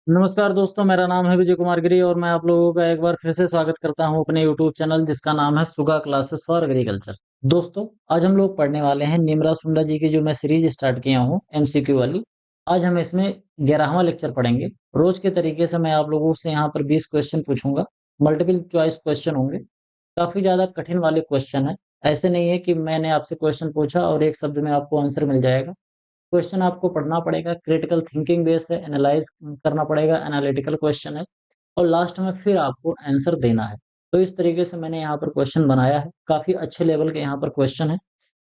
नमस्कार दोस्तों, मेरा नाम है विजय कुमार गिरी और मैं आप लोगों का एक बार फिर से स्वागत करता हूं अपने यूट्यूब चैनल जिसका नाम है सुगा क्लासेस फॉर एग्रीकल्चर। दोस्तों, आज हम लोग पढ़ने वाले हैं निमरा सुंडा जी की जो मैं सीरीज स्टार्ट किया हूं एमसीक्यू वाली। आज हम इसमें 11वां लेक्चर पढ़ेंगे। रोज के तरीके से मैं आप लोगों से यहाँ पर 20 क्वेश्चन पूछूंगा। मल्टीपल चॉइस क्वेश्चन होंगे। काफी ज्यादा कठिन वाले क्वेश्चन है। ऐसे नहीं है कि मैंने आपसे क्वेश्चन पूछा और एक शब्द में आपको आंसर मिल जाएगा। क्वेश्चन आपको पढ़ना पड़ेगा, क्रिटिकल थिंकिंग बेस है, एनालाइज करना पड़ेगा, एनालिटिकल क्वेश्चन है और लास्ट में फिर आपको आंसर देना है। तो इस तरीके से मैंने यहाँ पर क्वेश्चन बनाया है। काफी अच्छे लेवल के यहाँ पर क्वेश्चन है।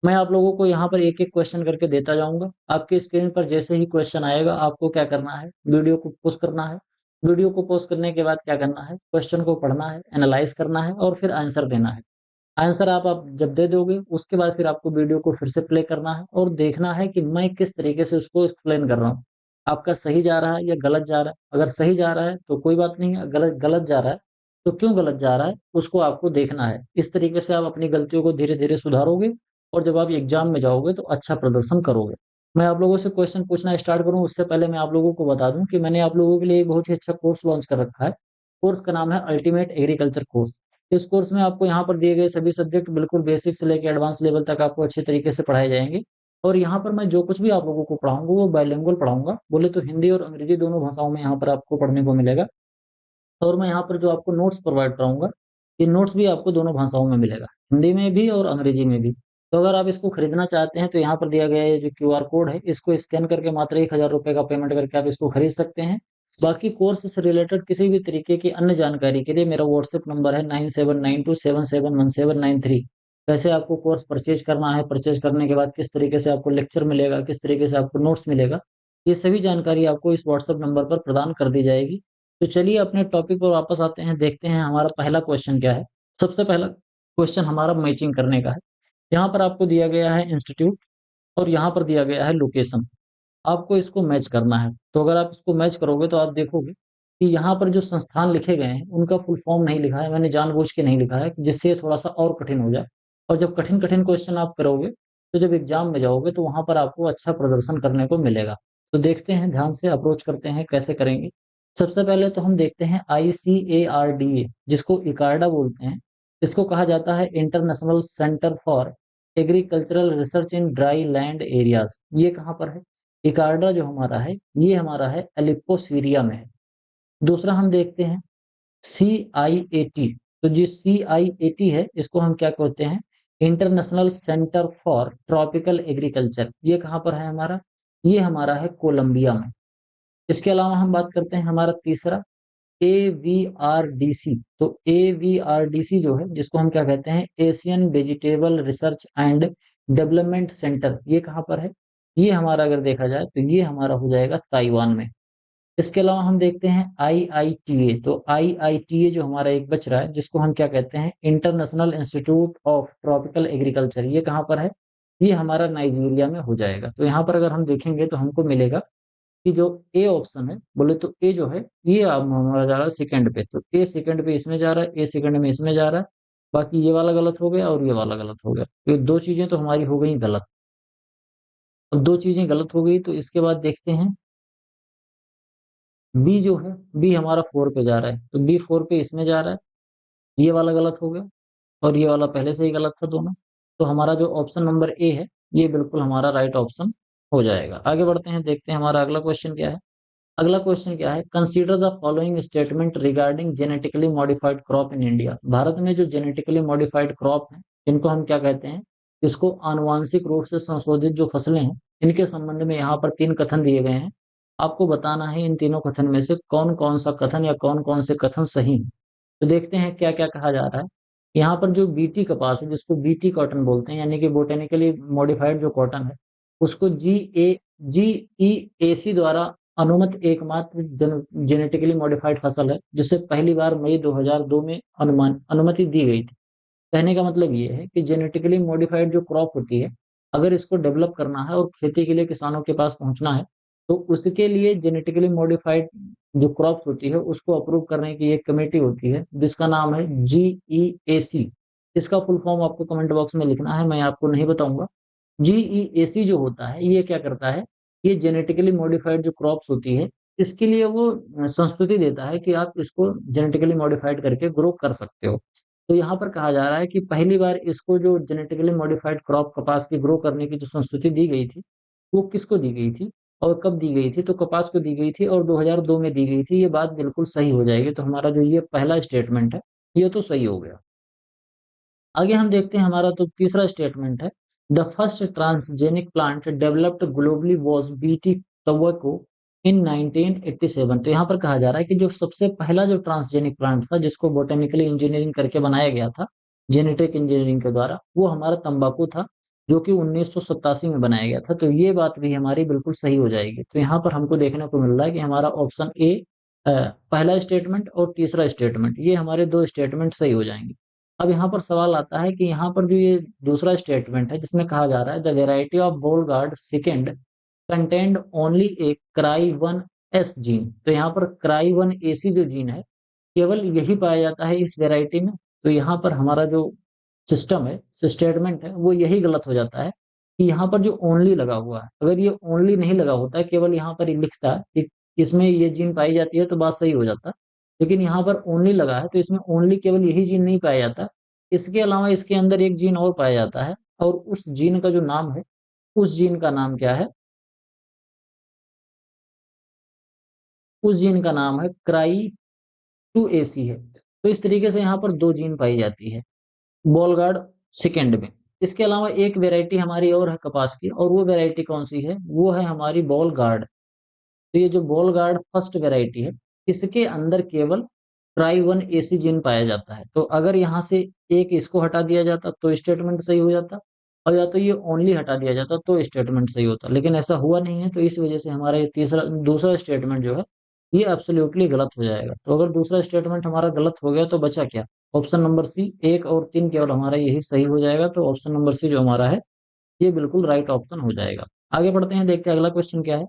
मैं आप लोगों को यहाँ पर एक एक क्वेश्चन करके देता जाऊंगा। आपकी स्क्रीन पर जैसे ही क्वेश्चन आएगा आपको क्या करना है, वीडियो को पोस्ट करना है। वीडियो को पोस्ट करने के बाद क्या करना है, क्वेश्चन को पढ़ना है, एनालाइज करना है और फिर आंसर देना है। आंसर आप जब दे दोगे उसके बाद फिर आपको वीडियो को फिर से प्ले करना है और देखना है कि मैं किस तरीके से उसको एक्सप्लेन कर रहा हूँ। आपका सही जा रहा है या गलत जा रहा है। अगर सही जा रहा है तो कोई बात नहीं है, गलत गलत जा रहा है तो क्यों गलत जा रहा है उसको आपको देखना है। इस तरीके से आप अपनी गलतियों को धीरे धीरे सुधारोगे और जब आप एग्जाम में जाओगे तो अच्छा प्रदर्शन करोगे। मैं आप लोगों से क्वेश्चन पूछना स्टार्ट करूं उससे पहले मैं आप लोगों को बता दूं कि मैंने आप लोगों के लिए एक बहुत ही अच्छा कोर्स लॉन्च कर रखा है। कोर्स का नाम है अल्टीमेट एग्रीकल्चर कोर्स। इस कोर्स में आपको यहाँ पर दिए गए सभी सब्जेक्ट बिल्कुल बेसिक से लेकर एडवांस लेवल तक आपको अच्छे तरीके से पढ़ाए जाएंगे। और यहाँ पर मैं जो कुछ भी आप लोगों को पढ़ाऊंगा वो बाइलिंगुअल पढ़ाऊंगा, बोले तो हिंदी और अंग्रेजी दोनों भाषाओं में यहाँ पर आपको पढ़ने को मिलेगा। और मैं यहाँ पर जो आपको नोट्स प्रोवाइड कराऊंगा, ये नोट्स भी आपको दोनों भाषाओं में मिलेगा, हिंदी में भी और अंग्रेजी में भी। तो अगर आप इसको खरीदना चाहते हैं तो यहाँ पर दिया गया है जो क्यूआर कोड है, इसको स्कैन करके मात्र 1000 रुपये का पेमेंट करके आप इसको खरीद सकते हैं। बाकी कोर्स से रिलेटेड किसी भी तरीके की अन्य जानकारी के लिए मेरा व्हाट्सएप नंबर है 9792771793। कैसे आपको कोर्स परचेज करना है, परचेज करने के बाद किस तरीके से आपको लेक्चर मिलेगा, किस तरीके से आपको नोट्स मिलेगा, ये सभी जानकारी आपको इस व्हाट्सएप नंबर पर प्रदान कर दी जाएगी। तो चलिए अपने टॉपिक पर वापस आते हैं, देखते हैं हमारा पहला क्वेश्चन क्या है। सबसे पहला क्वेश्चन हमारा मैचिंग करने का है। यहाँ पर आपको दिया गया है इंस्टीट्यूट और यहाँ पर दिया गया है लोकेशन। आपको इसको मैच करना है। तो अगर आप इसको मैच करोगे तो आप देखोगे कि यहाँ पर जो संस्थान लिखे गए हैं उनका फुल फॉर्म नहीं लिखा है, मैंने जानबूझ के नहीं लिखा है जिससे ये थोड़ा सा और कठिन हो जाए। और जब कठिन कठिन क्वेश्चन आप करोगे तो जब एग्जाम में जाओगे तो वहां पर आपको अच्छा प्रदर्शन करने को मिलेगा। तो देखते हैं, ध्यान से अप्रोच करते हैं कैसे करेंगे। सबसे पहले तो हम देखते हैं ICARDA, जिसको इकार्डा बोलते हैं। इसको कहा जाता है international centre for agricultural research in dry land areas. ये कहाँ पर है? इकार्डा जो हमारा है ये हमारा है अलिप्पो सीरिया में है। दूसरा हम देखते हैं CIAT। तो जो CIAT है इसको हम क्या कहते हैं? International centre for tropical agriculture. ये कहाँ पर है हमारा? ये हमारा है कोलंबिया में। इसके अलावा हम बात करते हैं हमारा तीसरा AVRDC। तो AVRDC जो है जिसको हम क्या कहते हैं? Asian vegetable research and development centre. ये कहाँ पर है? ये हमारा अगर देखा जाए तो ये हमारा हो जाएगा ताइवान में। इसके अलावा हम देखते हैं IITA। तो IITA जो हमारा एक बच रहा है जिसको हम क्या कहते हैं? International institute of tropical agriculture. ये कहाँ पर है? ये हमारा नाइजीरिया में हो जाएगा। तो यहाँ पर अगर हम देखेंगे तो हमको मिलेगा कि जो ए ऑप्शन है, बोले तो ए जो है ये अब हमारा जा रहा है सेकंड पे। तो ए सेकंड पे इसमें जा रहा है, ए सेकंड में इसमें जा रहा है। बाकी ये वाला गलत हो गया और ये वाला गलत हो गया। तो ये दो चीजें तो हमारी हो गई गलत। अब दो चीजें गलत हो गई तो इसके बाद देखते हैं बी जो है, बी हमारा 4 पे जा रहा है। तो बी 4 पे इसमें जा रहा है, ये वाला गलत हो गया और ये वाला पहले से ही गलत था दोनों। तो हमारा जो ऑप्शन नंबर ए है ये बिल्कुल हमारा राइट ऑप्शन हो जाएगा। आगे बढ़ते हैं, देखते हैं हमारा अगला क्वेश्चन क्या है। अगला क्वेश्चन क्या है? Consider the following statement regarding genetically modified crop in India. Bharat में जो जेनेटिकली मॉडिफाइड क्रॉप है इनको हम क्या कहते हैं? इसको आनुवांशिक रूप से संशोधित जो फसलें हैं इनके संबंध में यहाँ पर 3 कथन दिए गए हैं। आपको बताना है इन तीनों कथन में से कौन कौन सा कथन या कौन कौन से कथन सही है। तो देखते हैं क्या क्या कहा जा रहा है। यहाँ पर जो बीटी कपास है जिसको बीटी कॉटन बोलते हैं यानी कि बोटेनिकली मॉडिफाइड जो कॉटन है उसको GEAC द्वारा अनुमत एकमात्र जेनेटिकली मॉडिफाइड फसल है जिसे पहली बार मई 2002 में अनुमति दी गई थी। कहने का मतलब ये है कि जेनेटिकली मॉडिफाइड जो क्रॉप होती है अगर इसको डेवलप करना है और खेती के लिए किसानों के पास पहुंचना है तो उसके लिए जेनेटिकली मॉडिफाइड जो क्रॉप्स होती है उसको अप्रूव करने की एक कमेटी होती है जिसका नाम है GEAC। इसका फुल फॉर्म आपको कमेंट बॉक्स में लिखना है, मैं आपको नहीं बताऊंगा। GEAC जो होता है ये क्या करता है? ये जेनेटिकली मॉडिफाइड जो क्रॉप्स होती है इसके लिए वो संस्तुति देता है कि आप इसको जेनेटिकली मॉडिफाइड करके ग्रो कर सकते हो। तो यहाँ पर कहा जा रहा है कि पहली बार इसको जो जेनेटिकली मॉडिफाइड क्रॉप कपास की ग्रो करने की जो संस्तुति दी गई थी, वो किसको दी गई थी और कब दी गई थी? तो कपास को दी गई थी और 2002 में दी गई थी। ये बात बिल्कुल सही हो जाएगी। तो हमारा जो ये पहला स्टेटमेंट है, ये तो सही हो गया। आगे हम देखते हैं हमारा तो तीसरा स्टेटमेंट है, the first transgenic plant developed globally was BT tobacco इन 1987। तो यहाँ पर कहा जा रहा है कि जो सबसे पहला जो ट्रांसजेनिक प्लांट था जिसको बोटेनिकली इंजीनियरिंग करके बनाया गया था, जेनेटिक इंजीनियरिंग के द्वारा, वो हमारा तंबाकू था, जो कि 1987 में बनाया गया था। तो ये बात भी हमारी बिल्कुल सही हो जाएगी। तो यहाँ पर हमको देखने को मिल रहा है कि हमारा ऑप्शन ए पहला स्टेटमेंट और तीसरा स्टेटमेंट, ये हमारे 2 स्टेटमेंट सही हो जाएंगे। अब यहाँ पर सवाल आता है कि यहाँ पर जो ये दूसरा स्टेटमेंट है जिसमें कहा जा रहा है the variety of Bollgard second contained only a cry 1 S gene. तो यहाँ पर क्राई 1 एसी जो जीन है, केवल यही पाया जाता है इस वेराइटी में। तो यहाँ पर हमारा जो सिस्टम है, स्टेटमेंट है, वो यही गलत हो जाता है कि यहाँ पर जो ओनली लगा हुआ है, अगर ये ओनली नहीं लगा होता है, केवल यहाँ पर ये लिखता है कि इसमें ये जीन पाई जाती है, तो बात सही हो जाता। लेकिन यहाँ पर ओनली लगा है, तो इसमें ओनली केवल यही जीन नहीं पाया जाता, इसके अलावा इसके अंदर एक जीन और पाया जाता है, और उस जीन का जो नाम है, उस जीन का नाम क्या है? उस जीन का नाम है क्राई 2 एसी है। तो इस तरीके से यहाँ पर 2 जीन पाई जाती है बॉलगार्ड सेकंड में। इसके अलावा एक वैरायटी हमारी और है कपास की, और वो वैरायटी कौन सी है? वो है हमारी बॉल गार्ड। तो ये जो बॉल गार्ड फर्स्ट वैरायटी है, इसके अंदर केवल ट्राई 1 एसी जीन पाया जाता है। तो अगर यहाँ से एक इसको हटा दिया जाता तो स्टेटमेंट सही हो जाता, और या तो ये ओनली हटा दिया जाता तो स्टेटमेंट सही होता, लेकिन ऐसा हुआ नहीं है। तो इस वजह से हमारा ये दूसरा स्टेटमेंट जो है, ये एब्सोल्युटली गलत हो जाएगा। तो अगर दूसरा स्टेटमेंट हमारा गलत हो गया तो बचा क्या? ऑप्शन नंबर सी, 1 और 3 केवल हमारा यही सही हो जाएगा। तो ऑप्शन नंबर सी जो हमारा है, ये बिल्कुल राइट ऑप्शन हो जाएगा। आगे बढ़ते हैं, देखते हैं अगला क्वेश्चन क्या है।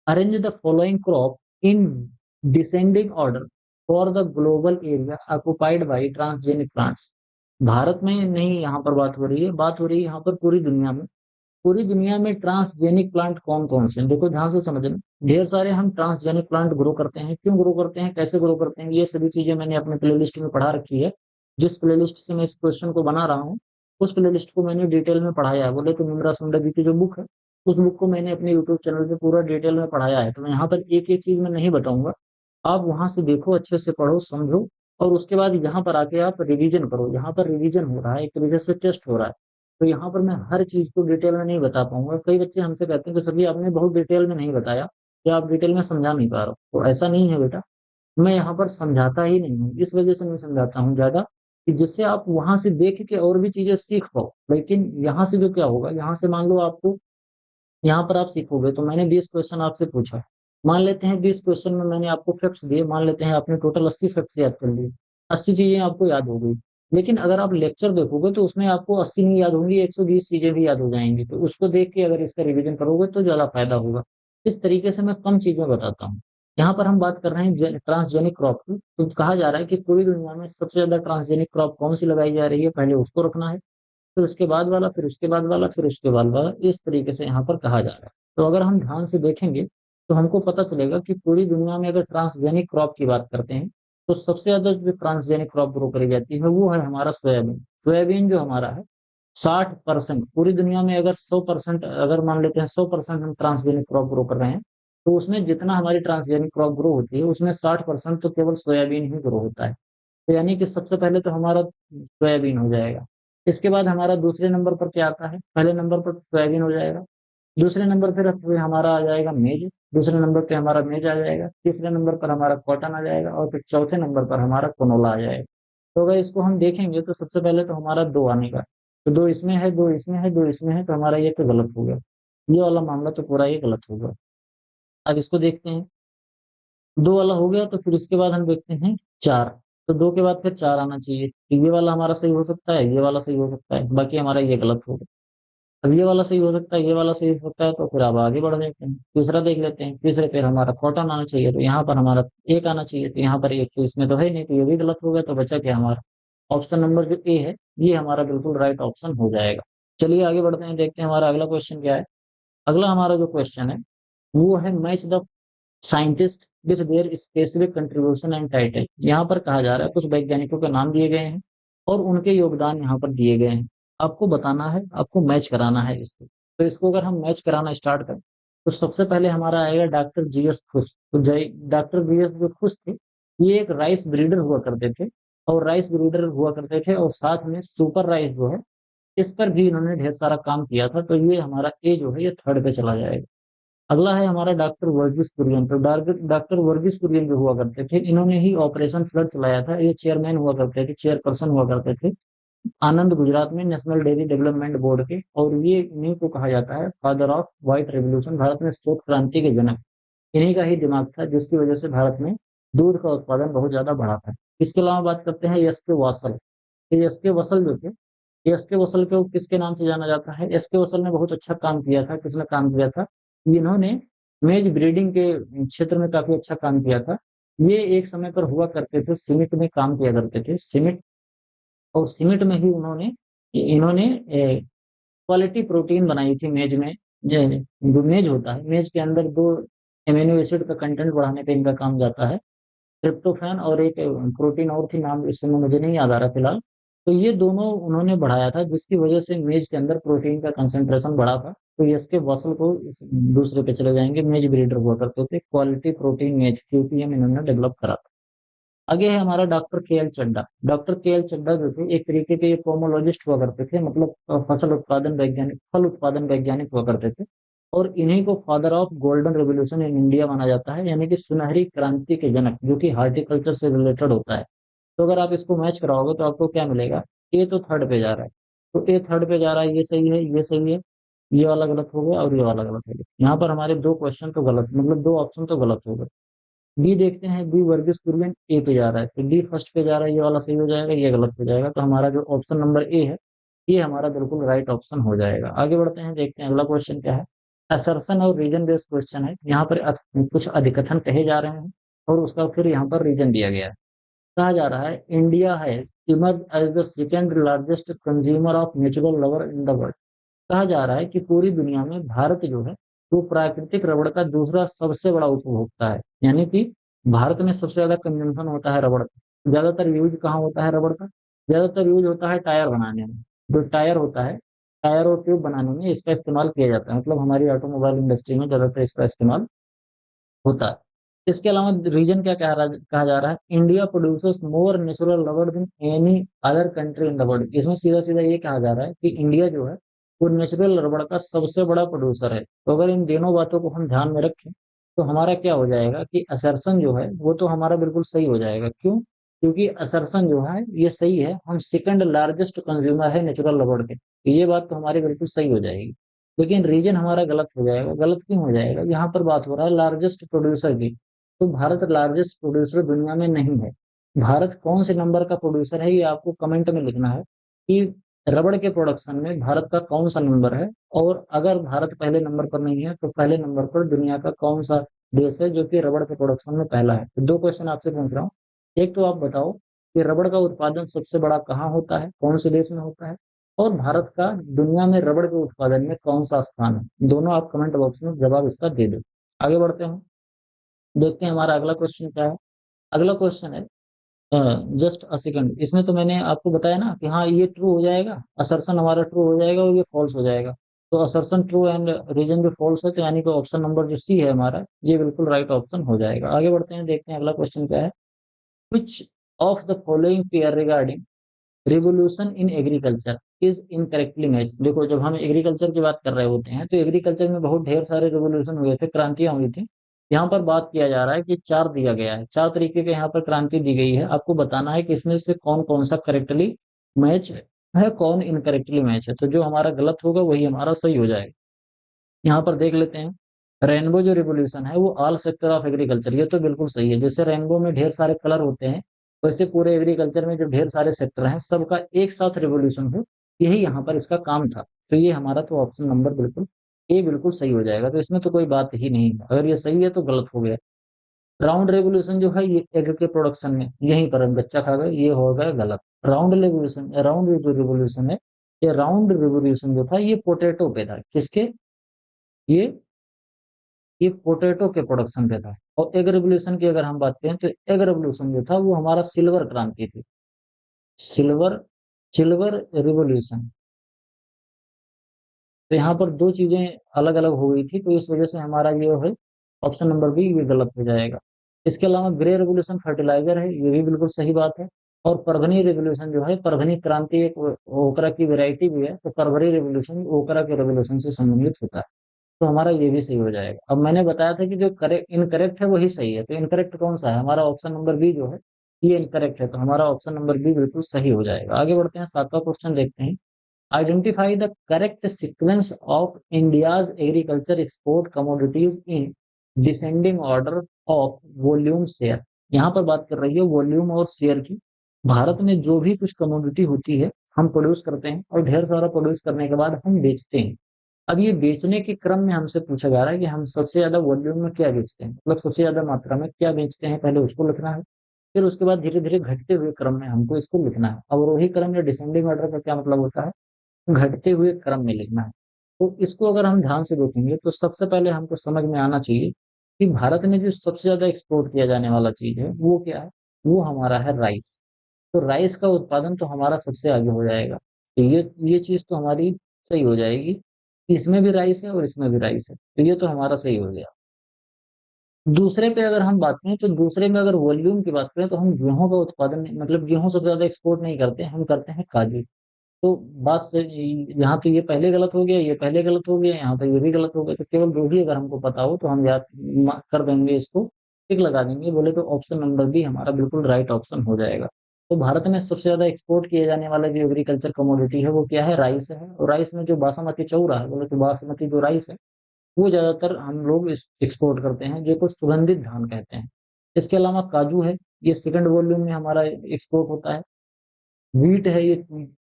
Arrange the following crop in descending order for the global area occupied by transgenic plants. Bharat में नहीं यहाँ पर बात हो रही है, बात हो रही है यहाँ पर पूरी दुनिया में। पूरी दुनिया में ट्रांसजेनिक प्लांट कौन कौन से हैं? देखो ध्यान से समझना, ढेर सारे हम ट्रांसजेनिक प्लांट ग्रो करते हैं। क्यों ग्रो करते हैं, कैसे ग्रो करते हैं, ये सभी चीजें मैंने अपने प्लेलिस्ट में पढ़ा रखी है। जिस प्लेलिस्ट से मैं इस क्वेश्चन को बना रहा हूँ, उस प्लेलिस्ट को मैंने डिटेल में पढ़ाया है। बोले तो निम्रा सुंडा जी की जो बुक है, उस बुक को मैंने अपने यूट्यूब चैनल पे पूरा डिटेल में पढ़ाया है। तो मैं यहाँ पर एक एक चीज मैं नहीं बताऊंगा, आप वहां से देखो, अच्छे से पढ़ो, समझो, और उसके बाद यहाँ पर आके आप रिवीजन करो। यहाँ पर रिवीजन हो रहा है, एक तरीके से टेस्ट हो रहा है। तो यहाँ पर मैं हर चीज को डिटेल में नहीं बता पाऊंगा। कई बच्चे हमसे कहते हैं कि सर जी आपने बहुत डिटेल में नहीं बताया, या आप डिटेल में समझा नहीं पा रहे हो। तो ऐसा नहीं है बेटा, मैं यहाँ पर समझाता ही नहीं हूँ, इस वजह से मैं समझाता हूँ ज्यादा, कि जिससे आप वहां से देख के और भी चीजें सीख पाओ। लेकिन यहाँ से जो क्या होगा, यहाँ से मान लो आपको, यहाँ पर आप सीखोगे, तो मैंने 20 क्वेश्चन आपसे पूछा, मान लेते हैं 20 क्वेश्चन में मैंने आपको फैक्ट्स दिए, मान लेते हैं आपने टोटल 80 फैक्ट्स याद कर लिए, 80 चीजें आपको याद हो गई। लेकिन अगर आप लेक्चर देखोगे तो उसमें आपको 80 नहीं याद होंगी, 120 चीजें भी याद हो जाएंगी। तो उसको देख के अगर इसका रिवीजन करोगे तो ज्यादा फायदा होगा। इस तरीके से मैं कम चीजें बताता हूँ। यहाँ पर हम बात कर रहे हैं ट्रांसजेनिक क्रॉप की। तो कहा जा रहा है कि पूरी दुनिया में सबसे ज्यादा ट्रांसजेनिक क्रॉप कौन सी लगाई जा रही है, पहले उसको रखना है, फिर उसके बाद वाला, फिर उसके बाद वाला, फिर उसके बाद वाला, इस तरीके से यहाँ पर कहा जा रहा है। तो अगर हम ध्यान से देखेंगे तो हमको पता चलेगा कि पूरी दुनिया में अगर ट्रांसजेनिक क्रॉप की बात करते हैं, तो सबसे ज्यादा जो ट्रांसजेनिक क्रॉप ग्रो करी जाती है वो है हमारा सोयाबीन। सोयाबीन जो हमारा है, 60%, पूरी दुनिया में अगर 100%, अगर मान लेते हैं 100% हम ट्रांसजेनिक क्रॉप ग्रो कर रहे हैं, तो उसमें जितना हमारी ट्रांसजेनिक क्रॉप ग्रो होती है, उसमें 60% तो केवल सोयाबीन ही ग्रो होता है। तो यानी कि सबसे पहले तो हमारा सोयाबीन हो जाएगा। इसके बाद हमारा दूसरे नंबर पर क्या आता है? पहले नंबर पर सोयाबीन हो जाएगा, दूसरे नंबर फिर हमारा आ जाएगा मेज, दूसरे नंबर पे हमारा मेज आ जाएगा, तीसरे नंबर पर हमारा कॉटन आ जाएगा, और फिर चौथे नंबर पर हमारा कनोला आ जाएगा। तो अगर इसको हम देखेंगे तो सबसे पहले तो हमारा 2 आने का, तो 2 इसमें है, 2 इसमें है, 2 इसमें है, तो हमारा ये तो गलत हो गया। ये वाला मामला तो पूरा ये गलत होगा। अब इसको देखते हैं, 2 वाला हो गया, तो फिर इसके बाद हम देखते हैं 4। तो 2 के बाद फिर 4 आना चाहिए, तो ये वाला हमारा सही हो सकता है, ये वाला सही हो सकता है, बाकी हमारा ये गलत हो गया। अब ये वाला सही हो सकता है, ये वाला सही हो सकता है, तो फिर अब आगे बढ़ जाते हैं, तीसरा देख लेते हैं। तीसरे पे हमारा कॉटन आना चाहिए, तो यहाँ पर हमारा 1 आना चाहिए, तो यहाँ पर 1 तो इसमें तो है नहीं, तो ये भी गलत हो गया। तो बचा क्या हमारा? ऑप्शन नंबर जो ए है, ये हमारा बिल्कुल राइट ऑप्शन हो जाएगा। चलिए आगे बढ़ते हैं, देखते हैं हमारा अगला क्वेश्चन क्या है। अगला हमारा जो क्वेश्चन है, वो है match the scientist with their specific contribution and title. यहाँ पर कहा जा रहा है कुछ वैज्ञानिकों के नाम दिए गए हैं और उनके योगदान यहाँ पर दिए गए हैं। आपको बताना है, आपको मैच कराना है इसको। तो इसको अगर हम मैच कराना स्टार्ट करें तो सबसे पहले हमारा आएगा डॉक्टर जीएस खुश। तो जय डॉक्टर जीएस जो खुश थे, ये एक राइस ब्रीडर हुआ करते थे, और राइस ब्रीडर हुआ करते थे और साथ में सुपर राइस जो है इस पर भी इन्होंने ढेर सारा काम किया था। तो ये हमारा ए जो है ये थर्ड पे चला जाएगा। अगला है हमारा डॉक्टर वर्गीस कुरियन। तो डॉक्टर वर्गीस कुरियन जो हुआ करते थे, इन्होंने ही ऑपरेशन फ्लड चलाया था। ये चेयरमैन हुआ करते थे, चेयरपर्सन हुआ करते थे आनंद गुजरात में नेशनल डेयरी डेवलपमेंट बोर्ड के। और ये इन्हीं को कहा जाता है father of white revolution, Bharat में श्वेत क्रांति के जनक। इन्हीं का ही दिमाग था जिसकी वजह से भारत में दूध का उत्पादन बहुत ज्यादा बढ़ा था। इसके अलावा बात करते हैं एस के वासल। एस के वसल जो थे, एस के वसल को किसके नाम से जाना जाता है? एस के वसल ने बहुत अच्छा काम किया था। किसने काम किया था? इन्होंने मेज ब्रीडिंग के क्षेत्र में काफी अच्छा काम किया था। ये एक समय पर हुआ करते थे, सीमेंट में काम किया करते थे, सीमेंट। और सीमेंट में ही उन्होंने इन्होंने क्वालिटी प्रोटीन बनाई थी मेज में। जो मेज होता है, मेज के अंदर दो एमिनो एसिड का कंटेंट बढ़ाने पे इनका काम जाता है, ट्रिप्टोफैन और एक प्रोटीन और थी, नाम इस समय मुझे नहीं याद आ रहा फिलहाल। तो ये दोनों उन्होंने बढ़ाया था जिसकी वजह से मेज के अंदर प्रोटीन का कंसंट्रेशन बढ़ा था। तो ये इसके वसल को इस दूसरे पे चले जाएंगे। मेज ब्रीडर हुआ करते थे, क्वालिटी प्रोटीन मेज क्यूपीएम इन्होंने डेवलप करा था। आगे है हमारा डॉक्टर के एल चड्डा। डॉक्टर के एल चड्डा जो थे एक तरीके के पोमोलॉजिस्ट हुआ करते थे, मतलब फसल उत्पादन वैज्ञानिक, फल उत्पादन वैज्ञानिक हुआ करते थे। और इन्हीं को father of golden revolution in India माना जाता है, यानी कि सुनहरी क्रांति के जनक, जो कि हार्टिकल्चर से रिलेटेड होता है। तो अगर आप इसको मैच कराओगे तो आपको क्या मिलेगा? ए तो थर्ड पे जा रहा है, तो ए थर्ड पे जा रहा है, ये सही है, ये सही है, ये वाला गलत हो गया और ये वाला गलत हो गया। यहाँ पर हमारे दो क्वेश्चन तो गलत, मतलब दो ऑप्शन तो गलत हो गए। बी देखते हैं, बी वर्गीस कुरियन ए पे जा रहा है, तो डी फर्स्ट पे जा रहा है, ये वाला सही हो जाएगा, ये गलत हो जाएगा। तो हमारा जो ऑप्शन नंबर ए है ये हमारा बिल्कुल राइट ऑप्शन हो जाएगा। आगे बढ़ते हैं, देखते हैं अगला क्वेश्चन क्या है। असर्शन और रीजन बेस्ड क्वेश्चन है। यहाँ पर कुछ अधिकथन कहे जा रहे हैं और उसका फिर यहाँ पर रीजन दिया गया है। कहा जा रहा है India has emerge as the second largest consumer of natural rubber in the world. कहा जा रहा है कि पूरी दुनिया में भारत जो है वो प्राकृतिक रबड़ का दूसरा सबसे बड़ा उपभोक्ता है। यानी कि भारत में सबसे ज्यादा कंजम्पशन होता है रबड़ का। ज्यादातर यूज कहाँ होता है रबड़ का? ज्यादातर यूज होता है टायर बनाने में। जो टायर होता है, टायर और ट्यूब बनाने में इसका इस्तेमाल किया जाता है, मतलब हमारी ऑटोमोबाइल इंडस्ट्री में ज्यादातर इसका इस्तेमाल होता है। इसके अलावा रीजन क्या कहा जा रहा है? India producers more natural rubber than any other country in the world. इसमें सीधा सीधा ये कहा जा रहा है कि इंडिया जो है वो नेचुरल रबर का सबसे बड़ा प्रोड्यूसर है। तो अगर इन दोनों बातों को हम ध्यान में रखें तो हमारा क्या हो जाएगा कि असर्सन जो है वो तो हमारा बिल्कुल सही हो जाएगा। क्यों? क्योंकि असर्सन जो है ये सही है, हम सेकंड लार्जेस्ट कंज्यूमर है नेचुरल रबर के, तो ये बात तो हमारी बिल्कुल सही हो जाएगी। लेकिन रीजन हमारा गलत हो जाएगा। गलत क्यों हो जाएगा? यहाँ पर बात हो रहा है लार्जेस्ट प्रोड्यूसर की। तो भारत लार्जेस्ट प्रोड्यूसर दुनिया में नहीं है। भारत कौन से नंबर का प्रोड्यूसर है ये आपको कमेंट में लिखना है कि रबड़ के प्रोडक्शन में भारत का कौन सा नंबर है। और अगर भारत पहले नंबर पर नहीं है तो पहले नंबर पर दुनिया का कौन सा देश है जो कि रबड़ के प्रोडक्शन में पहला है। तो दो क्वेश्चन आपसे पूछ रहा हूँ। एक तो आप बताओ कि रबड़ का उत्पादन सबसे बड़ा कहाँ होता है, कौन से देश में होता है, और भारत का दुनिया में रबड़ के उत्पादन में कौन सा स्थान है। दोनों आप कमेंट बॉक्स में जवाब इसका दे दो। आगे बढ़ते हैं, देखते हैं हमारा अगला क्वेश्चन क्या है। अगला क्वेश्चन है, जस्ट अ सेकंड, इसमें तो मैंने आपको बताया ना कि हाँ ये ट्रू हो जाएगा, असर्शन हमारा ट्रू हो जाएगा और ये फॉल्स हो जाएगा। तो असर्शन ट्रू एंड रीजन जो फॉल्स है, तो यानी कि ऑप्शन नंबर जो सी है हमारा ये बिल्कुल राइट ऑप्शन हो जाएगा। आगे बढ़ते हैं, देखते हैं अगला क्वेश्चन क्या है। Which of the following pair regarding revolution in agriculture is incorrectly matched. देखो जब हम एग्रीकल्चर की बात कर रहे होते हैं तो एग्रीकल्चर में बहुत ढेर सारे रिवोल्यूशन हुए थे, क्रांतियां हुई थी। यहाँ पर बात किया जा रहा है कि चार दिया गया है, चार तरीके के यहाँ पर क्रांति दी गई है। आपको बताना है कि इसमें से कौन कौन सा करेक्टली मैच है, कौन इनकरेक्टली मैच है। तो जो हमारा गलत होगा वही हमारा सही हो जाएगा। यहाँ पर देख लेते हैं, रेनबो जो रिवोल्यूशन है वो ऑल सेक्टर ऑफ एग्रीकल्चर, ये तो बिल्कुल सही है। जैसे रेनबो में ढेर सारे कलर होते हैं, वैसे पूरे एग्रीकल्चर में जो ढेर सारे सेक्टर हैं सबका एक साथ रिवोल्यूशन हो, यही यहाँ पर इसका काम था। तो ये हमारा तो ऑप्शन नंबर बिल्कुल ए बिल्कुल सही हो जाएगा। तो इसमें तो कोई बात ही नहीं है, अगर ये सही है तो गलत हो गया। राउंड रेवोल्यूशन जो है ये एग के प्रोडक्शन में, यहीं पर हम बच्चा खा गए, ये हो गया गलत। राउंड रेवोल्यूशन, राउंड जो रिवोल्यूशन है, ये राउंड रिवोल्यूशन जो था ये पोटैटो पे था। किसके? ये ये पोटैटो के प्रोडक्शन पे था। और एग रेवोल्यूशन की अगर हम बात करें तो एग रेवोल्यूशन जो था वो हमारा सिल्वर क्रांति थी, सिल्वर सिल्वर रिवॉल्यूशन। तो यहाँ पर दो चीजें अलग अलग हो गई थी, तो इस वजह से हमारा ये है ऑप्शन नंबर बी ये गलत हो जाएगा। इसके अलावा ग्रे रेवोल्यूशन फर्टिलाइजर है, ये भी बिल्कुल सही बात है। और परभनी रेवोल्यूशन जो है, परभनी क्रांति एक ओकरा की वेराइटी भी है, तो परभनी रेवोल्यूशन ओकरा के रेवोल्यूशन से संबंधित होता है। तो हमारा ये भी सही हो जाएगा। अब मैंने बताया था कि जो करेक्ट इनकरेक्ट है वही सही है, तो इनकरेक्ट कौन सा है, हमारा ऑप्शन नंबर बी जो है ये इनकरेक्ट है, तो हमारा ऑप्शन नंबर बी बिल्कुल सही हो जाएगा। आगे बढ़ते हैं, 7वां क्वेश्चन देखते हैं। Identify the correct sequence of India's agriculture export commodities in descending order of volume share. यहाँ पर बात कर रही है वॉल्यूम और शेयर की। भारत में जो भी कुछ कमोडिटी होती है हम प्रोड्यूस करते हैं, और ढेर सारा प्रोड्यूस करने के बाद हम बेचते हैं। अब ये बेचने के क्रम में हमसे पूछा जा रहा है कि हम सबसे ज्यादा वॉल्यूम में क्या बेचते हैं, मतलब सबसे ज्यादा मात्रा में क्या बेचते हैं, पहले उसको लिखना है। फिर उसके बाद धीरे धीरे घटते हुए क्रम में हमको इसको लिखना है। अवरोही क्रम या डिसेंडिंग ऑर्डर का क्या मतलब होता है, घटते हुए क्रम में लिखना है। तो इसको अगर हम ध्यान से देखेंगे तो सबसे पहले हमको समझ में आना चाहिए कि भारत में जो सबसे ज्यादा एक्सपोर्ट किया जाने वाला चीज है वो क्या है, वो हमारा है राइस। तो राइस का उत्पादन तो हमारा सबसे आगे हो जाएगा, तो ये चीज तो हमारी सही हो जाएगी। इसमें भी राइस है और इसमें भी राइस है, तो ये तो हमारा सही हो गया। दूसरे पे अगर हम बात करें तो दूसरे में अगर वॉल्यूम की बात करें तो हम गेहूं का उत्पादन मतलब गेहूं सबसे ज्यादा एक्सपोर्ट नहीं करते, हम करते हैं काजू। तो बात से यहाँ तो ये पहले गलत हो गया, ये पहले गलत हो गया, यहाँ पे ये भी गलत हो गया, तो केवल दो ही अगर हमको पता हो तो हम याद कर देंगे, इसको टिक लगा देंगे, बोले तो ऑप्शन नंबर बी हमारा बिल्कुल राइट ऑप्शन हो जाएगा। तो भारत में सबसे ज्यादा एक्सपोर्ट किए जाने वाला जो एग्रीकल्चर कमोडिटी है वो क्या है, राइस है। और राइस में जो बासमती चौरा है, बोले तो बासमती जो राइस है वो ज्यादातर हम लोग एक्सपोर्ट करते हैं, जो को सुगंधित धान कहते हैं। इसके अलावा काजू है, ये सेकंड वॉल्यूम में हमारा एक्सपोर्ट होता है। व्हीट है, ये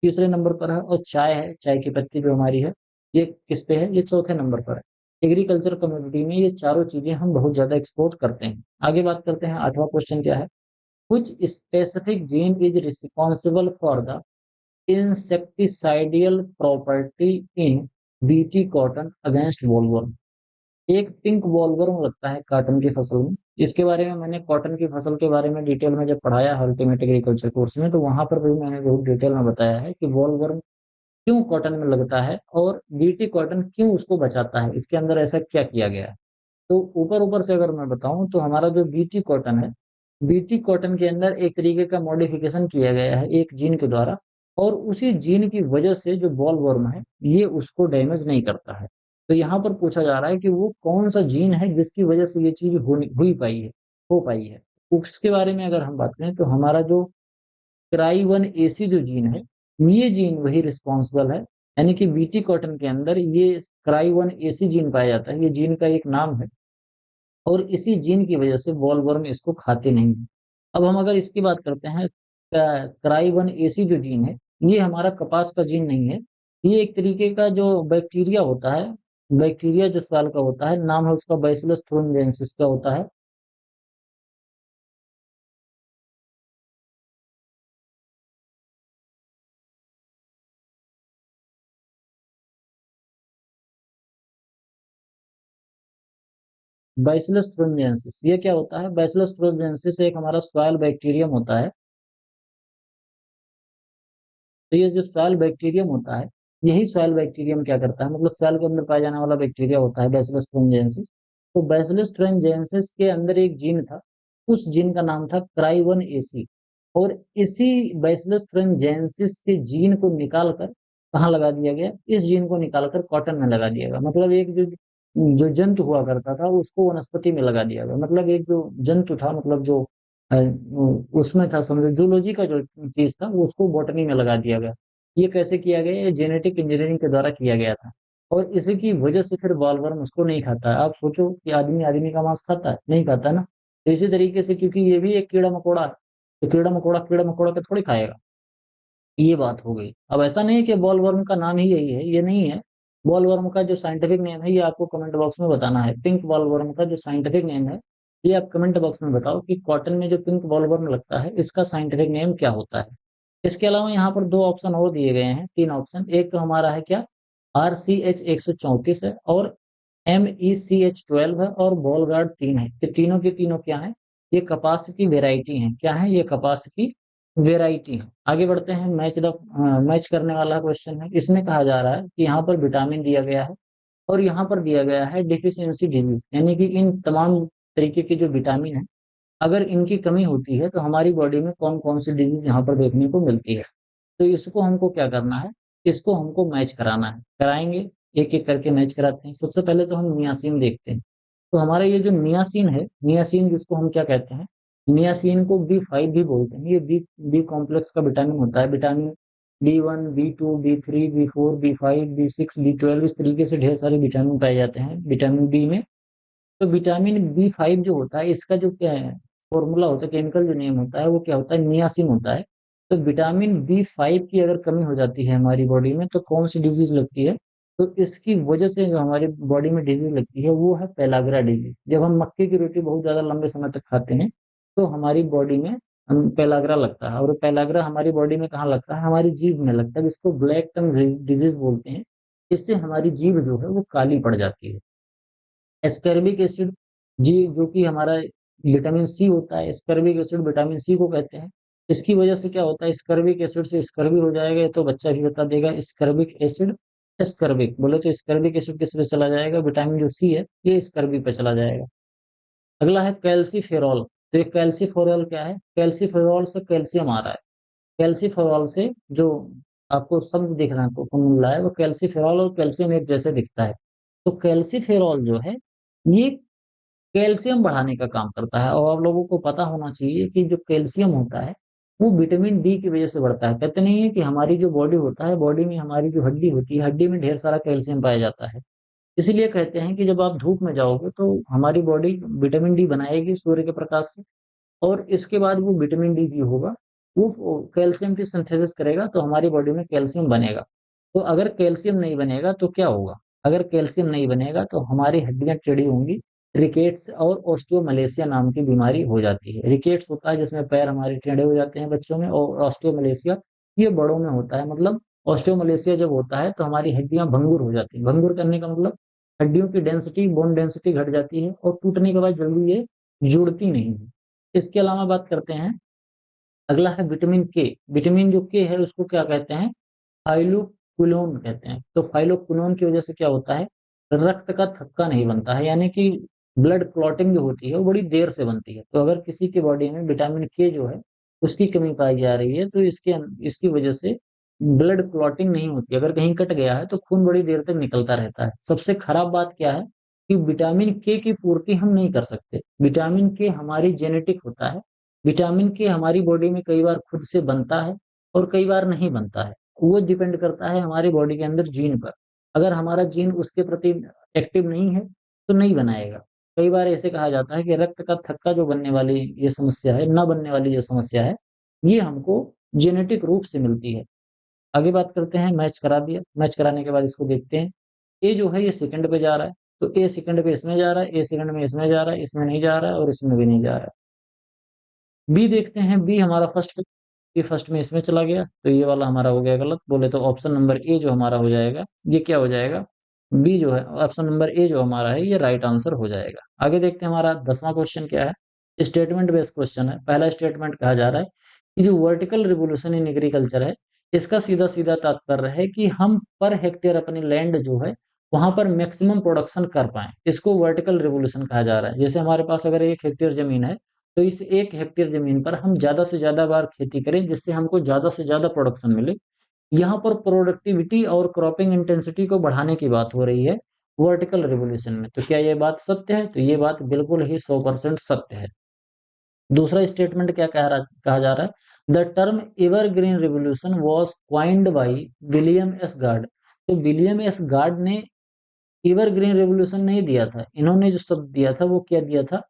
तीसरे नंबर पर है। और चाय है, चाय की पत्ती जो हमारी है ये किस पे है, ये चौथे नंबर पर है। एग्रीकल्चर कम्युनिटी में ये चारों चीजें हम बहुत ज्यादा एक्सपोर्ट करते हैं। आगे बात करते हैं, 8वां क्वेश्चन क्या है, कुछ specific gene is responsible for the insecticidal property in BT cotton against bollworm. एक पिंक बॉलवर्म लगता है कॉटन की फसल में। इसके बारे में मैंने कॉटन की फसल के बारे में डिटेल में जब पढ़ाया है अल्टीमेट एग्रीकल्चर कोर्स में, तो वहां पर भी मैंने बहुत डिटेल में बताया है कि बॉलवर्म क्यों कॉटन में लगता है और बीटी कॉटन क्यों उसको बचाता है, इसके अंदर ऐसा क्या किया गया है। तो ऊपर ऊपर से अगर मैं बताऊं तो हमारा जो बीटी कॉटन है, बीटी कॉटन के अंदर एक तरीके का मॉडिफिकेशन किया गया है एक जीन के द्वारा, और उसी जीन की वजह से जो बॉल वर्म है ये उसको डैमेज नहीं करता है। तो यहाँ पर पूछा जा रहा है कि वो कौन सा जीन है जिसकी वजह से ये चीज हुई पाई है, हो पाई है। उसके बारे में अगर हम बात करें तो हमारा जो क्राई 1 AC जो जीन है, ये जीन वही रिस्पॉन्सिबल है। यानी कि बीटी कॉटन के अंदर ये क्राई 1 AC जीन पाया जाता है, ये जीन का एक नाम है। और इसी जीन की वजह से बॉलवर्म इसको खाते नहीं है। अब हम अगर इसकी बात करते हैं, क्राई 1 AC जो जीन है ये हमारा कपास का जीन नहीं है, ये एक तरीके का जो बैक्टीरिया होता है, बैक्टीरिया जो साल का होता है, नाम है उसका बैसिलस थ्रोनजेंसिस का होता है। बैसिलस थ्रोनजेंसिस ये क्या होता है, बैसिलस थ्रोनजेंसिस एक हमारा सॉइल बैक्टीरियम होता है। तो ये जो सॉइल बैक्टीरियम होता है, यही सॉइल बैक्टीरियम क्या करता है, मतलब सॉइल के अंदर पाया जाने वाला बैक्टीरिया होता है बैसिलस थ्रोनजेंसिस। तो बैसिलस थ्रोनजेंसिस के अंदर एक जीन था, उस जीन का नाम था क्राई 1 AC। और इसी बैसिलस थ्रोनजेंसिस के जीन को निकाल कर कहाँ लगा दिया गया, इस जीन को निकाल कर कॉटन में लगा दिया गया। मतलब एक जो जो जंतु हुआ करता था उसको वनस्पति में लगा दिया गया, मतलब एक जो जंतु था, मतलब जो उसमें था, समझो जूलॉजी का जो चीज था वो उसको बॉटनी में लगा दिया गया। ये कैसे किया गया, ये जेनेटिक इंजीनियरिंग के द्वारा किया गया था। और इसी की वजह से फिर बॉलवर्म उसको नहीं खाता है। आप सोचो कि आदमी आदमी का मांस खाता है, नहीं खाता ना। तो इसी तरीके से क्योंकि ये भी एक कीड़ा मकोड़ा है, तो कीड़ा मकोड़ा पे थोड़ी खाएगा। ये बात हो गई। अब ऐसा नहीं है कि बॉलवर्म का नाम ही यही है, ये नहीं है। बॉलवर्म का जो साइंटिफिक नेम है ये आपको कमेंट बॉक्स में बताना है। पिंक बॉलवर्म का जो साइंटिफिक नेम है ये आप कमेंट बॉक्स में बताओ कि कॉटन में जो पिंक बॉलवर्म लगता है इसका साइंटिफिक नेम क्या होता है। इसके अलावा यहाँ पर दो ऑप्शन और दिए गए हैं, तीन ऑप्शन। एक तो हमारा है क्या, RCH 134 है, और MECH12 है और बॉलगार्ड 3 है। ये तीनों के तीनों क्या है? ये कपास की वेराइटी है। क्या है? ये कपास की वेराइटी है। आगे बढ़ते हैं। मैच करने वाला क्वेश्चन है। इसमें कहा जा रहा है कि यहाँ पर विटामिन दिया गया है और यहाँ पर दिया गया है डिफिशियंसी डिजीज, यानी कि इन तमाम तरीके के जो विटामिन है, अगर इनकी कमी होती है तो हमारी बॉडी में कौन कौन सी डिजीज यहाँ पर देखने को मिलती है। तो इसको हमको क्या करना है? इसको हमको मैच कराना है। कराएंगे, एक एक करके मैच कराते हैं। सबसे पहले तो हम नियासिन देखते हैं। तो हमारा ये जो नियासिन है, नियासिन जिसको हम क्या कहते हैं, नियासिन को B5 भी बोलते हैं। ये बी कॉम्प्लेक्स का विटामिन होता है। Vitamin B1, B2, B3, B4, B5, B6, B12, इस तरीके से ढेर सारे विटामिन पाए जाते हैं विटामिन बी में। तो विटामिन B5 जो होता है, इसका जो क्या है फॉर्मूला होता है, केमिकल जो नेम होता है, वो क्या होता है? नियासिन होता है। तो विटामिन B5 की अगर कमी हो जाती है हमारी बॉडी में तो कौन सी डिजीज लगती है? तो इसकी वजह से जो हमारी बॉडी में डिजीज लगती है वो है पेलाग्रा डिजीज। जब हम मक्के की रोटी बहुत ज्यादा लंबे समय तक खाते हैं तो हमारी बॉडी में पेलाग्रा लगता है। और पेलाग्रा हमारी बॉडी में कहाँ लगता है? हमारी जीभ में लगता है, जिसको ब्लैक टंग डिजीज बोलते हैं। इससे हमारी जीभ जो है वो काली पड़ जाती है। एस्कर्बिक एसिड जी, जो कि हमारा विटामिन सी होता है, एस्कर्बिक एसिड विटामिन सी को कहते हैं। इसकी वजह से क्या होता है? स्कर्बिक एसिड से स्कर्वी हो जाएगा। ये तो बच्चा भी बता देगा। स्कर्बिक एसिड, स्कर्बिक बोले तो स्कर्बिक एसिड किस पे चला जाएगा? विटामिन जो सी है ये स्कर्बी पे चला जाएगा। अगला है कैल्सीफेरॉल। तो ये कैल्सीफेरॉल क्या है? कैल्सीफेरॉल से कैल्शियम आ रहा है। कैल्सीफेरॉल से जो आपको शब्द दिख रहा है, आपको मिल रहा है, वो कैल्सीफेरॉल और कैल्शियम एक जैसे दिखता है। तो कैल्सीफेरॉल जो है ये कैल्शियम बढ़ाने का काम करता है। और आप लोगों को पता होना चाहिए कि जो कैल्शियम होता है वो विटामिन डी की वजह से बढ़ता है। कहते नहीं है कि हमारी जो बॉडी होता है, बॉडी में हमारी जो हड्डी होती है, हड्डी में ढेर सारा कैल्शियम पाया जाता है। इसीलिए कहते हैं कि जब आप धूप में जाओगे तो हमारी बॉडी विटामिन डी बनाएगी सूर्य के प्रकाश से, और इसके बाद वो विटामिन डी जो होगा वो कैल्शियम की सिंथेसिस करेगा, तो हमारी बॉडी में कैल्शियम बनेगा। तो अगर कैल्शियम नहीं बनेगा तो क्या होगा? अगर कैल्शियम नहीं बनेगा तो हमारी हड्डियां टेढ़ी होंगी। रिकेट्स और ऑस्टियोमलेशिया नाम की बीमारी हो जाती है। रिकेट्स होता है जिसमें पैर हमारे टेढ़े हो जाते हैं बच्चों में, और ऑस्टियोमलेशिया ये बड़ों में होता है। मतलब ऑस्टियोमलेशिया जब होता है तो हमारी हड्डियां भंगुर हो जाती है। भंगुर करने का मतलब हड्डियों की डेंसिटी, बोन डेंसिटी घट जाती है और टूटने के बाद जल्दी ये जुड़ती नहीं है। इसके अलावा बात करते हैं, अगला है विटामिन के। विटामिन जो के है उसको क्या कहते हैं? फाइलोक्विनोन कहते हैं। तो फाइलोक्विनोन की वजह से क्या होता है? रक्त का थक्का नहीं बनता है, यानी कि ब्लड क्लॉटिंग जो होती है वो बड़ी देर से बनती है। तो अगर किसी की बॉडी में विटामिन के जो है उसकी कमी पाई जा रही है तो इसकी वजह से ब्लड क्लॉटिंग नहीं होती। अगर कहीं कट गया है तो खून बड़ी देर तक निकलता रहता है। सबसे खराब बात क्या है कि विटामिन के की पूर्ति हम नहीं कर सकते। विटामिन के हमारी जेनेटिक होता है। विटामिन के हमारी बॉडी में कई बार खुद से बनता है और कई बार नहीं बनता है। वो डिपेंड करता है हमारी बॉडी के अंदर जीन पर। अगर हमारा जीन उसके प्रति एक्टिव नहीं है तो नहीं बनाएगा। कई बार ऐसे कहा जाता है कि रक्त का थक्का जो बनने वाली ये समस्या है, न बनने वाली जो समस्या है, ये हमको जेनेटिक रूप से मिलती है। आगे बात करते हैं। मैच करा दिया। मैच कराने के बाद इसको देखते हैं। ए जो है ये सेकंड पे जा रहा है, तो ए सेकंड पे इसमें जा रहा है, ए सेकंड में इसमें जा रहा है, इसमें नहीं जा रहा है और इसमें भी नहीं जा रहा है। बी देखते हैं। बी हमारा फर्स्ट, ये फर्स्ट में इसमें चला गया तो ये वाला हमारा हो गया गलत। बोले तो ऑप्शन नंबर ए जो हमारा हो जाएगा ये क्या हो जाएगा? बी जो है, ऑप्शन नंबर ए जो हमारा है ये राइट आंसर हो जाएगा। आगे देखते हैं हमारा 10वां क्वेश्चन क्या है। स्टेटमेंट बेस्ड क्वेश्चन है। पहला स्टेटमेंट कहा जा रहा है कि जो वर्टिकल रिवोल्यूशन इन एग्रीकल्चर है, इसका सीधा सीधा तात्पर्य है कि हम पर हेक्टेयर अपनी लैंड जो है वहां पर मैक्सिमम प्रोडक्शन कर पाए, इसको वर्टिकल रिवोल्यूशन कहा जा रहा है। जैसे हमारे पास अगर 1 हेक्टेयर जमीन है तो इस 1 हेक्टेयर जमीन पर हम ज्यादा से ज्यादा बार खेती करें जिससे हमको ज्यादा से ज्यादा प्रोडक्शन मिले। यहाँ पर प्रोडक्टिविटी और क्रॉपिंग इंटेंसिटी को बढ़ाने की बात हो रही है वर्टिकल रिवोल्यूशन में। तो क्या ये बात सत्य है? तो ये बात बिल्कुल ही 100% सत्य है। दूसरा स्टेटमेंट क्या कहा जा रहा है? The term evergreen revolution was coined by William S Gaud. तो विलियम एस गार्ड ने एवरग्रीन रिवोल्यूशन नहीं दिया था। इन्होंने जो शब्द दिया था वो क्या दिया था?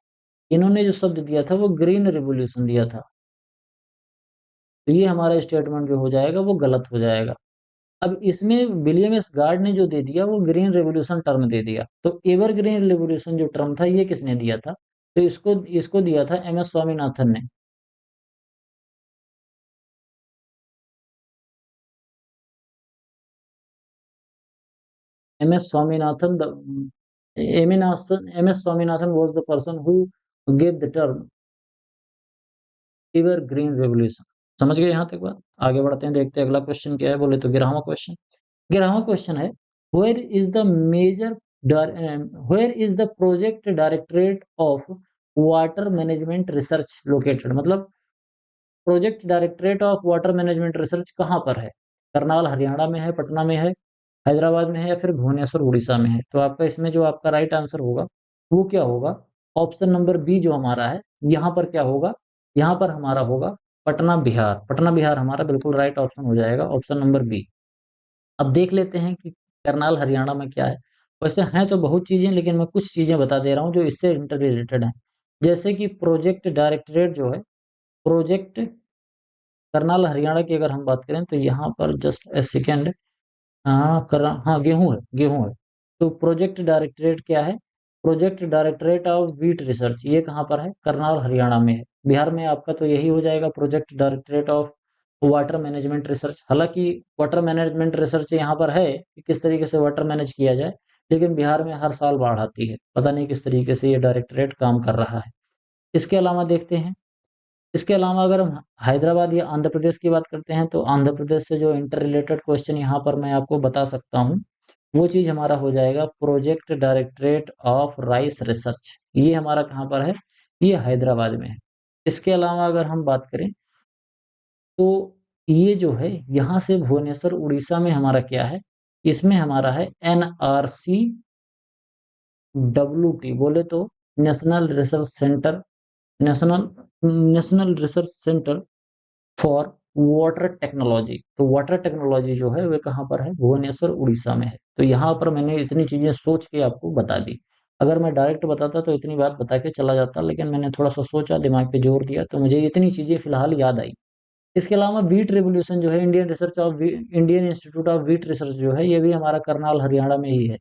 इन्होंने जो शब्द दिया था वो ग्रीन रिवोल्यूशन दिया था। तो ये हमारा स्टेटमेंट जो हो जाएगा वो गलत हो जाएगा। अब इसमें विलियम एस गार्ड ने जो दे दिया वो ग्रीन रेवोल्यूशन टर्म दे दिया। तो एवरग्रीन रेवोल्यूशन जो टर्म था ये किसने दिया था? तो इसको इसको दिया था MS स्वामीनाथन ने। MS Swaminathan MS Swaminathan was the person who gave the term ever green revolution. समझ गए यहाँ तक बात? आगे बढ़ते हैं, देखते हैं अगला क्वेश्चन क्या है। बोले तो 11वां क्वेश्चन, 11वां क्वेश्चन है where is the major where is the project directorate of water management research located. मतलब project directorate of water management research कहाँ पर है? करनाल हरियाणा में है, पटना में है, हैदराबाद में है, या फिर भुवनेश्वर उड़ीसा में है? तो आपका इसमें जो आपका राइट आंसर होगा वो क्या होगा? ऑप्शन नंबर बी जो हमारा है, यहाँ पर क्या होगा? यहाँ पर हमारा होगा पटना बिहार। पटना बिहार हमारा बिल्कुल राइट ऑप्शन हो जाएगा, ऑप्शन नंबर बी। अब देख लेते हैं कि करनाल हरियाणा में क्या है। वैसे हैं तो बहुत चीजें, लेकिन मैं कुछ चीजें बता दे रहा हूँ जो इससे इंटर रिलेटेड है। जैसे कि प्रोजेक्ट डायरेक्टरेट जो है, प्रोजेक्ट करनाल हरियाणा की अगर हम बात करें तो यहाँ पर जस्ट ए सेकेंड, हाँ गेहूं है, गेहूं है। तो प्रोजेक्ट डायरेक्टरेट क्या है? Project directorate of wheat research, ये कहाँ पर है? करनाल हरियाणा में है। बिहार में आपका तो यही हो जाएगा, project directorate of water management research. हालांकि वाटर मैनेजमेंट रिसर्च यहाँ पर है कि किस तरीके से वाटर मैनेज किया जाए, लेकिन बिहार में हर साल बाढ़ आती है, पता नहीं किस तरीके से ये डायरेक्टरेट काम कर रहा है। इसके अलावा देखते हैं, इसके अलावा अगर हम हैदराबाद या आंध्र प्रदेश की बात करते हैं तो आंध्र प्रदेश से जो इंटर रिलेटेड क्वेश्चन यहाँ पर मैं आपको बता सकता हूँ, वो चीज हमारा हो जाएगा project directorate of rice research. ये हमारा कहाँ पर है? ये हैदराबाद में है। इसके अलावा अगर हम बात करें तो ये जो है यहाँ से भुवनेश्वर उड़ीसा में हमारा क्या है? इसमें हमारा है NRCWT, बोले तो national research centre, national national research centre for water technology. तो वाटर टेक्नोलॉजी जो है वे कहाँ पर है? भुवनेश्वर उड़ीसा में है। तो यहाँ पर मैंने इतनी चीजें सोच के आपको बता दी। अगर मैं डायरेक्ट बताता तो इतनी बात बता के चला जाता, लेकिन मैंने थोड़ा सा सोचा, दिमाग पे जोर दिया, तो मुझे इतनी चीजें फिलहाल याद आई। इसके अलावा वीट रेवोल्यूशन जो है, Indian institute of wheat research जो है, ये भी हमारा करनाल हरियाणा में ही है।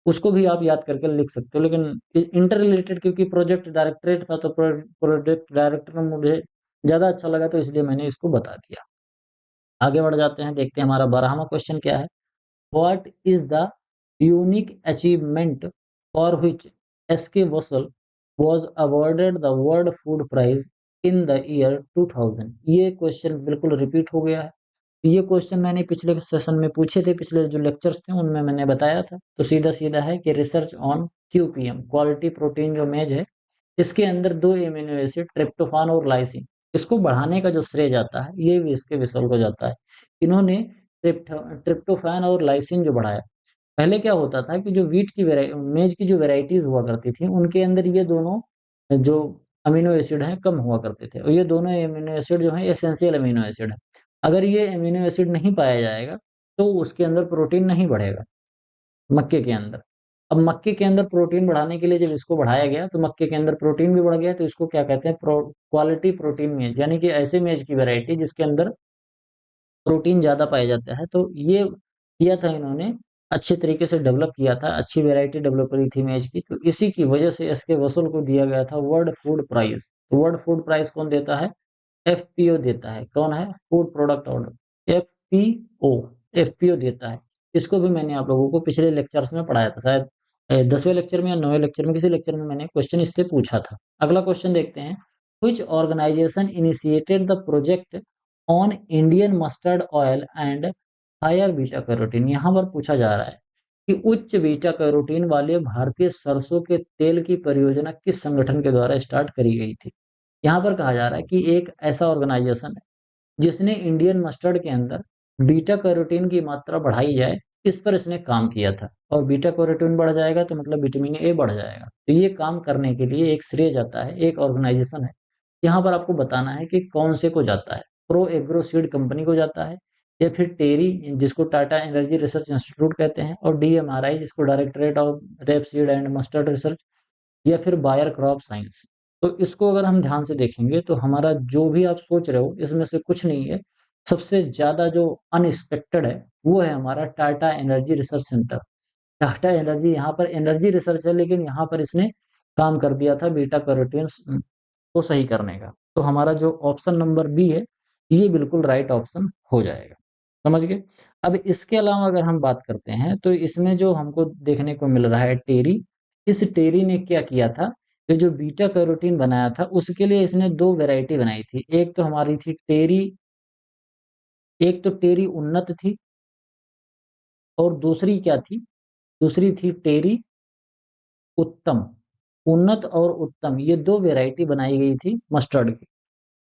उसको भी आप याद करके लिख सकते हो, लेकिन इंटर रिलेटेड क्योंकि प्रोजेक्ट डायरेक्टरेट था तो प्रोजेक्ट डायरेक्टर मुझे ज्यादा अच्छा लगा, तो इसलिए मैंने इसको बता दिया। आगे बढ़ जाते हैं, देखते हैं हमारा 12वां क्वेश्चन क्या है। What is the unique achievement for which SK Vasal was awarded the world food prize in the year 2000? ये क्वेश्चन बिल्कुल रिपीट हो गया है। ये क्वेश्चन मैंने पिछले सेशन में पूछे थे, पिछले जो लेक्चर्स थे उनमें मैंने बताया था। तो सीधा सीधा है कि research on QPM, quality protein जो मेज है, इसके अंदर दो एमिनो एसिड ट्रिप्टोफान और लाइसिन, इसको बढ़ाने का जो श्रेय जाता है ये भी इसके विसल को जाता है। इन्होंने ट्रिप्टोफान और लाइसिन जो बढ़ाया। पहले क्या होता था कि जो वीट की मेज की जो वेराइटीज हुआ करती थी उनके अंदर ये दोनों जो अमीनो एसिड हैं कम हुआ करते थे, और ये दोनों अमीनो एसिड जो हैं एसेंशियल अमीनो एसिड है। अगर ये अमीनो एसिड नहीं पाया जाएगा तो उसके अंदर प्रोटीन नहीं बढ़ेगा, मक्के के अंदर। अब मक्के के अंदर प्रोटीन बढ़ाने के लिए जब इसको बढ़ाया गया तो मक्के के अंदर प्रोटीन भी बढ़ गया, तो इसको क्या कहते हैं? क्वालिटी प्रोटीन मेज, यानी कि ऐसे मेज की वैरायटी जिसके अंदर प्रोटीन ज्यादा पाया जाता है। तो ये किया था इन्होंने, अच्छे तरीके से डेवलप किया था, अच्छी वैरायटी डेवलप करी थी मेज की, तो इसी की वजह से एसके वसूल को दिया गया था वर्ल्ड फूड प्राइज। तो वर्ल्ड फूड प्राइज कौन देता है? FPO देता है। कौन है? फूड प्रोडक्ट ऑर्डर, FPO देता है। इसको भी मैंने आप लोगों को पिछले लेक्चर्स में पढ़ाया था, शायद 10वें लेक्चर में या 9वें लेक्चर में, किसी लेक्चर में मैंने क्वेश्चन इससे पूछा था। अगला क्वेश्चन देखते हैं, which organization initiated the project on Indian mustard oil and higher beta carotene? यहाँ पर पूछा जा रहा है कि उच्च बीटा कैरोटीन वाले भारतीय सरसों के तेल की परियोजना किस संगठन के द्वारा स्टार्ट करी गई थी? यहाँ पर कहा जा रहा है कि एक ऐसा ऑर्गेनाइजेशन है जिसने इंडियन मस्टर्ड के अंदर बीटा कैरोटीन की मात्रा बढ़ाई जाए, इस पर इसने काम किया था। और बीटा कैरोटीन बढ़ जाएगा तो मतलब विटामिन ए बढ़ जाएगा। तो ये काम करने के लिए एक श्रेय जाता है, एक ऑर्गेनाइजेशन है। यहाँ पर आपको बताना है कि कौन से को जाता है। प्रो एग्रो सीड कंपनी को जाता है, या फिर टेरी जिसको टाटा एनर्जी रिसर्च इंस्टीट्यूट कहते हैं, और DMRI जिसको directorate of rape seed and mustard research, या फिर बायर क्रॉप साइंस। तो इसको अगर हम ध्यान से देखेंगे तो हमारा जो भी आप सोच रहे हो इसमें से कुछ नहीं है। सबसे ज्यादा जो अनएक्सपेक्टेड है वो है हमारा Tata energy research centre. Tata energy यहाँ पर एनर्जी रिसर्च है, लेकिन यहाँ पर इसने काम कर दिया था बीटा कैरोटीन को सही करने का। तो हमारा जो ऑप्शन नंबर बी है ये बिल्कुल राइट ऑप्शन हो जाएगा। समझ गए? अब इसके अलावा अगर हम बात करते हैं तो इसमें जो हमको देखने को मिल रहा है टेरी, इस टेरी ने क्या किया था, ये जो बीटा कैरोटीन बनाया था उसके लिए इसने 2 वैरायटी बनाई थी। एक तो हमारी थी टेरी, एक तो टेरी उन्नत थी और दूसरी क्या थी? दूसरी थी टेरी उत्तम। उन्नत और उत्तम ये 2 वैरायटी बनाई गई थी मस्टर्ड की।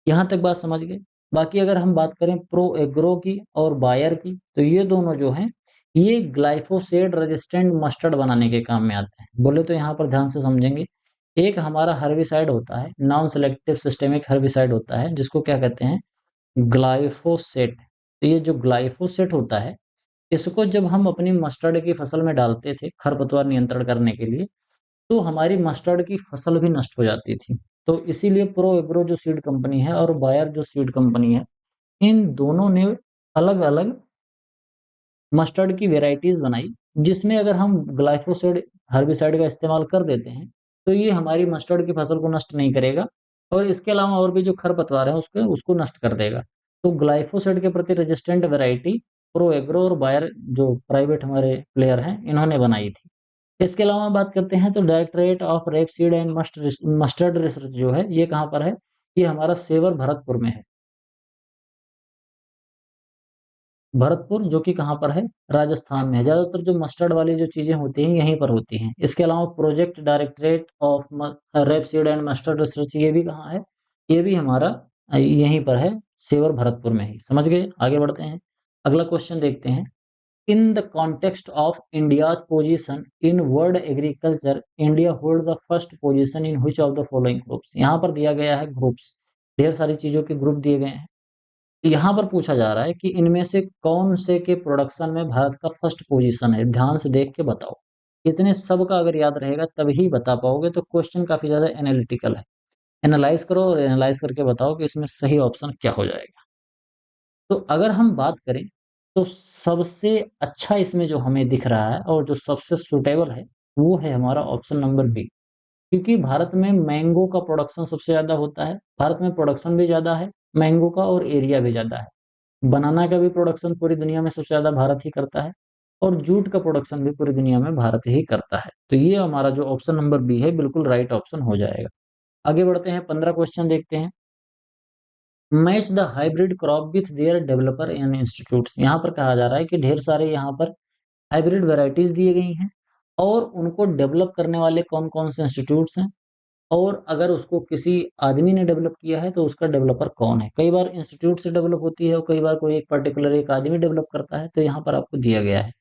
यहाँ तक बात समझ गए? बाकी अगर हम बात करें प्रो एग्रो की और बायर की, तो ये दोनों जो हैं, ये ग्लाइफोसेट रेजिस्टेंट मस्टर्ड बनाने के काम में आते हैं। बोले तो यहाँ पर ध्यान से समझेंगे, एक हमारा हर्बिसाइड होता है, नॉन सेलेक्टिव सिस्टेमिक हर्बिसाइड होता है, जिसको क्या कहते हैं? ग्लाइफोसेट। तो ये जो ग्लाइफोसेट होता है, इसको जब हम अपनी मस्टर्ड की फसल में डालते थे खरपतवार नियंत्रण करने के लिए, तो हमारी मस्टर्ड की फसल भी नष्ट हो जाती थी। तो इसीलिए प्रो एग्रो जो सीड कंपनी है और बायर जो सीड कंपनी है, इन दोनों ने अलग-अलग मस्टर्ड की वैराइटीज़ बनाई, जिसमें अगर हम ग्लाइफोसेट हर्बिसाइड का इस्तेमाल कर देते हैं, तो ये हमारी मस्टर्ड की फसल को नष्ट नहीं करेगा और इसके अलावा और भी जो खरपतवार है उसको नष्ट कर देगा। तो ग्लाइफोसेट के प्रति रेजिस्टेंट वैराइटी प्रो एग्रो और बायर जो प्राइवेट हमारे प्लेयर हैं, इन्होंने बनाई थी। इसके अलावा बात करते हैं तो directorate of rapeseed and mustard research जो है, ये कहाँ पर है? ये हमारा सेवर भरतपुर में है। भरतपुर जो कि कहाँ पर है? राजस्थान में है। ज़्यादातर जो मस्टर्ड वाली जो चीज़ें होती हैं यहीं पर होती हैं। इसके अलावा project directorate of rapeseed and mustard research ये भी कहाँ है? ये भी हमारा यहीं पर है, सेवर भरतपुर में ही। समझ गए? आगे बढ़ते हैं। अगला क्वेश्चन देखते हैं। In the context of India's position in world agriculture, India hold the first position in which of the following groups? यहाँ पर दिया गया है ग्रुप्स, ढेर सारी चीजों के ग्रुप दिए गए हैं। यहाँ पर पूछा जा रहा है कि इनमें से कौन से के प्रोडक्शन में भारत का फर्स्ट पोजीशन है, ध्यान से देख के बताओ। इतने सब का अगर याद रहेगा तभी बता पाओगे, तो क्वेश्चन काफी ज्यादा एनालिटिकल है। एनालाइज करो और एनालाइज करके बताओ कि इसमें सही ऑप्शन क्या हो जाएगा। तो अगर हम बात करें तो सबसे अच्छा इसमें जो हमें दिख रहा है और जो सबसे सुटेबल है, वो है हमारा ऑप्शन नंबर बी। क्योंकि भारत में मैंगो का प्रोडक्शन सबसे ज़्यादा होता है, भारत में प्रोडक्शन भी ज़्यादा है मैंगो का और एरिया भी ज़्यादा है। बनाना का भी प्रोडक्शन पूरी दुनिया में सबसे ज़्यादा भारत ही करता है और जूट का प्रोडक्शन भी पूरी दुनिया में भारत ही करता है। तो ये हमारा जो ऑप्शन नंबर बी है बिल्कुल राइट ऑप्शन हो जाएगा। आगे बढ़ते हैं, 15 क्वेश्चन देखते हैं। Match the hybrid crop with their developer and institutes. यहाँ पर कहा जा रहा है कि ढेर सारे यहाँ पर हाइब्रिड वैरायटीज दी गई हैं और उनको डेवलप करने वाले कौन कौन से इंस्टीट्यूट्स हैं, और अगर उसको किसी आदमी ने डेवलप किया है तो उसका डेवलपर कौन है। कई बार इंस्टीट्यूट से डेवलप होती है और कई बार कोई एक पर्टिकुलर एक आदमी डेवलप करता है, तो यहाँ पर आपको दिया गया है।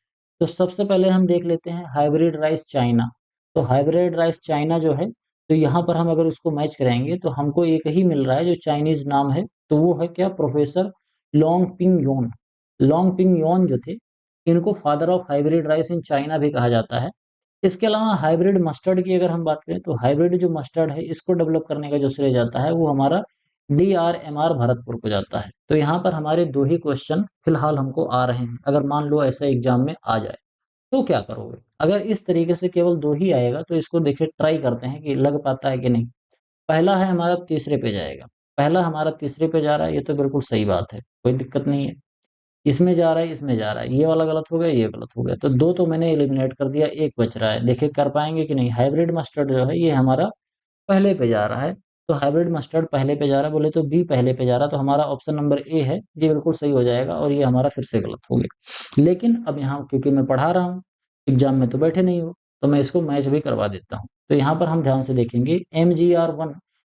तो सबसे पहले हम देख लेते हैं हाइब्रिड राइस चाइना। तो हाइब्रिड राइस चाइना जो है, तो यहाँ पर हम अगर उसको मैच कराएंगे तो हमको एक ही मिल रहा है जो चाइनीज नाम है, तो वो है क्या? प्रोफेसर लोंग पिंग योन। लोंग पिंग योन जो थे, इनको father of hybrid rice in China भी कहा जाता है। इसके अलावा हाइब्रिड मस्टर्ड की अगर हम बात करें तो हाइब्रिड जो मस्टर्ड है इसको डेवलप करने का जो श्रेय जाता है वो हमारा DRMR भरतपुर को जाता है। तो यहाँ पर हमारे 2 ही क्वेश्चन फिलहाल हमको आ रहे हैं। अगर मान लो ऐसा एग्जाम में आ जाए तो क्या करोगे? अगर इस तरीके से केवल 2 ही आएगा तो इसको देखिए, ट्राई करते हैं कि लग पाता है कि नहीं। पहला है हमारा तीसरे पे जाएगा, पहला हमारा तीसरे पे जा रहा है, ये तो बिल्कुल सही बात है, कोई दिक्कत नहीं है। इसमें जा रहा है, इसमें जा रहा है, ये वाला गलत हो गया, ये गलत हो गया, तो 2 तो मैंने एलिमिनेट कर दिया, 1 बच रहा है। देखिए कर पाएंगे कि नहीं। हाइब्रिड मस्टर्ड जो है ये हमारा पहले पे जा रहा है, तो हाइब्रिड मस्टर्ड पहले पे जा रहा है, बोले तो बी पहले पे जा रहा है, तो हमारा ऑप्शन नंबर ए है, ये बिल्कुल सही हो जाएगा और ये हमारा फिर से गलत हो गया। लेकिन अब यहाँ क्योंकि मैं पढ़ा रहा हूँ, एग्जाम में तो बैठे नहीं हो, तो मैं इसको मैच भी करवा देता हूँ। तो यहाँ पर हम ध्यान से देखेंगे MGR1,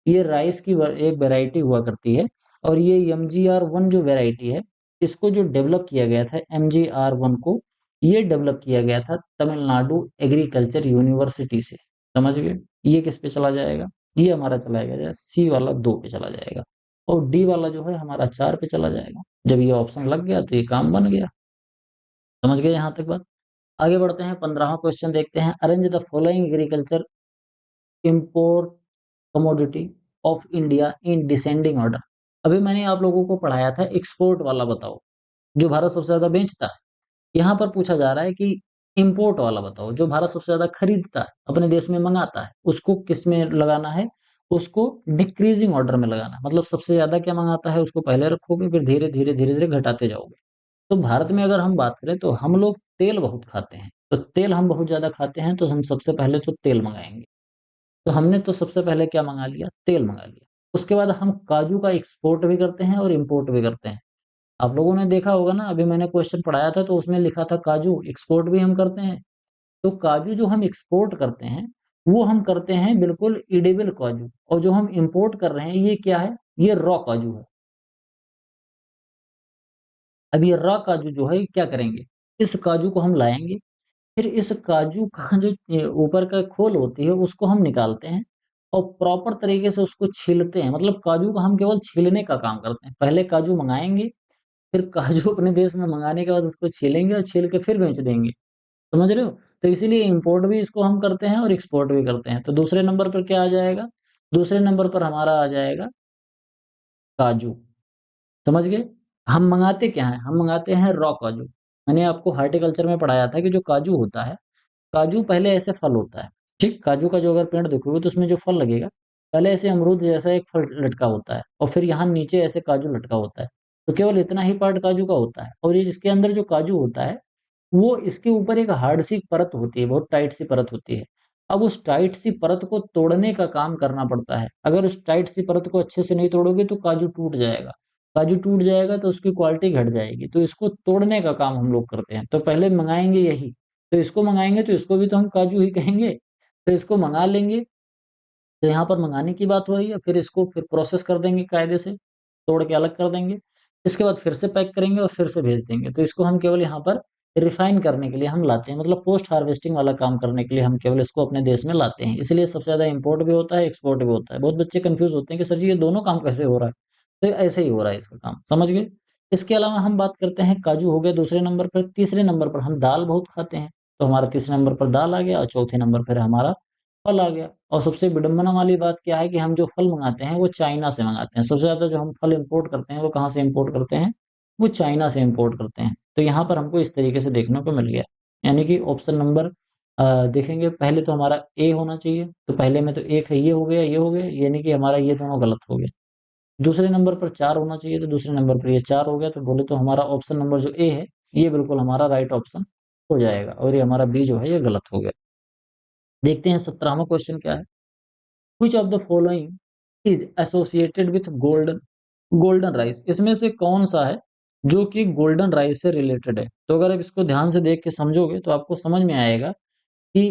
ये राइस की एक वेराइटी हुआ करती है और ये MGR1 जो वेराइटी है, इसको जो डेवलप किया गया था MGR1 को, ये डेवलप किया गया था तमिलनाडु एग्रीकल्चर यूनिवर्सिटी से। समझ गए? ये किस पे चला जाएगा? ये हमारा चला जाएगा सी वाला 2 पे चला जाएगा और डी वाला जो है हमारा 4 पे चला जाएगा। जब ये ऑप्शन लग गया तो ये काम बन गया। समझ गए यहाँ तक बात? आगे बढ़ते हैं, 15वां क्वेश्चन देखते हैं। Arrange the following agriculture import commodity of India in descending order. अभी मैंने आप लोगों को पढ़ाया था एक्सपोर्ट वाला, बताओ जो भारत सबसे ज्यादा बेचता है। यहाँ पर पूछा जा रहा है कि इंपोर्ट वाला बताओ, जो भारत सबसे ज्यादा खरीदता है, अपने देश में मंगाता है, उसको किस में लगाना है? उसको डिक्रीजिंग ऑर्डर में लगाना है। मतलब सबसे ज्यादा क्या मंगाता है उसको पहले रखोगे, फिर धीरे धीरे धीरे धीरे घटाते जाओगे। तो भारत में अगर हम बात करें तो हम लोग तेल बहुत खाते हैं। तो तेल हम बहुत ज़्यादा खाते हैं, तो हम सबसे पहले तो तेल मँगाएँगे। तो हमने तो सबसे पहले क्या मँगा लिया? तेल मँगा लिया। उसके बाद हम काजू का एक्सपोर्ट भी करते हैं और इम्पोर्ट भी करते हैं। आप लोगों ने देखा होगा ना, अभी मैंने क्वेश्चन पढ़ाया था तो उसमें लिखा था काजू एक्सपोर्ट भी हम करते हैं। तो काजू जो हम एक्सपोर्ट करते हैं, वो हम करते हैं बिल्कुल एडिबल काजू, और जो हम इम्पोर्ट कर रहे हैं ये क्या है? ये रॉ काजू है। अब ये रॉ काजू जो है, ये क्या करेंगे? इस काजू को हम लाएँगे, फिर इस काजू का जो ऊपर का खोल होती है उसको हम निकालते हैं और प्रॉपर तरीके से उसको छीलते हैं। मतलब काजू को हम केवल छीलने का काम करते हैं। पहले काजू मँगाएँगे, फिर काजू अपने देश में मँगाने के बाद उसको छीलेंगे और छील के फिर बेच देंगे। समझ रहे हो? तो इसीलिए इम्पोर्ट भी इसको हम करते हैं और एक्सपोर्ट भी करते हैं। तो दूसरे नंबर पर क्या आ जाएगा? दूसरे नंबर पर हमारा आ जाएगा काजू। समझ गए? हम मँगाते क्या हैं? हम मँगाते हैं रॉ काजू। मैंने आपको हॉर्टिकल्चर में पढ़ाया था कि जो काजू होता है, काजू पहले ऐसे फल होता है, ठीक? काजू का जो अगर पेड़ देखोगे तो उसमें जो फल लगेगा, पहले ऐसे अमरूद जैसा एक फल लटका होता है और फिर यहाँ नीचे ऐसे काजू लटका होता है। तो केवल इतना ही पार्ट काजू का होता है, और ये इसके अंदर जो काजू होता है, वो इसके ऊपर एक हार्ड सी परत होती है, बहुत टाइट सी परत होती है। अब उस टाइट सी परत को तोड़ने का काम करना पड़ता है। अगर उस टाइट सी परत को अच्छे से नहीं तोड़ोगे तो काजू टूट जाएगा। काजू टूट जाएगा तो उसकी क्वालिटी घट जाएगी। तो इसको तोड़ने का काम हम लोग करते हैं। तो पहले मँगाएँगे यही। तो इसको मँगाएँगे तो इसको भी तो हम काजू ही कहेंगे। तो इसको मँगा लेंगे, तो यहाँ पर मँगाने की बात हो रही है, फिर इसको फिर प्रोसेस कर देंगे कायदे से, तोड़ के अलग कर देंगे। इसके बाद फिर से पैक करेंगे और फिर से भेज देंगे। तो इसको हम केवल यहाँ पर रिफाइन करने के लिए हम लाते हैं, मतलब पोस्ट हार्वेस्टिंग वाला काम करने के लिए हम केवल इसको अपने देश में लाते हैं। इसलिए सबसे ज़्यादा इम्पोर्ट भी होता है, एक्सपोर्ट भी होता है। बहुत बच्चे कन्फ्यूज़ होते हैं कि सर जी ये दोनों काम कैसे हो रहा है? तो ऐसे ही हो रहा है इसका काम, समझ गए? इसके अलावा हम बात करते हैं, काजू हो गया दूसरे नंबर पर, तीसरे नंबर पर हम दाल बहुत खाते हैं। तो हमारा तीसरे नंबर पर दाल आ गया और चौथे नंबर पर हमारा फल आ गया। और सबसे विडंबना वाली बात क्या है कि हम जो फल मँगाते हैं, वो चाइना से मँगाते हैं। सबसे ज़्यादा जो हम फल इम्पोर्ट करते हैं, वो कहाँ से इम्पोर्ट करते हैं? वो चाइना से इम्पोर्ट करते हैं। तो यहाँ पर हमको इस तरीके से देखने को मिल गया। यानी कि ऑप्शन नंबर देखेंगे, पहले तो हमारा ए होना चाहिए, तो पहले में तो 1 है, ये हो गया, यानी कि हमारा ये दोनों गलत हो गए। दूसरे नंबर पर 4 होना चाहिए, तो दूसरे नंबर पर ये 4 हो गया, तो बोले तो हमारा ऑप्शन नंबर जो ए है, ये बिल्कुल हमारा राइट ऑप्शन हो जाएगा, और ये हमारा बी जो है, ये गलत हो गया। देखते हैं 17वां क्वेश्चन क्या है? Which of the following is associated with golden golden rice? इसमें से कौन सा है जो कि गोल्डन राइस से रिलेटेड है? तो अगर आप इसको ध्यान से देख के समझोगे तो आपको समझ में आएगा कि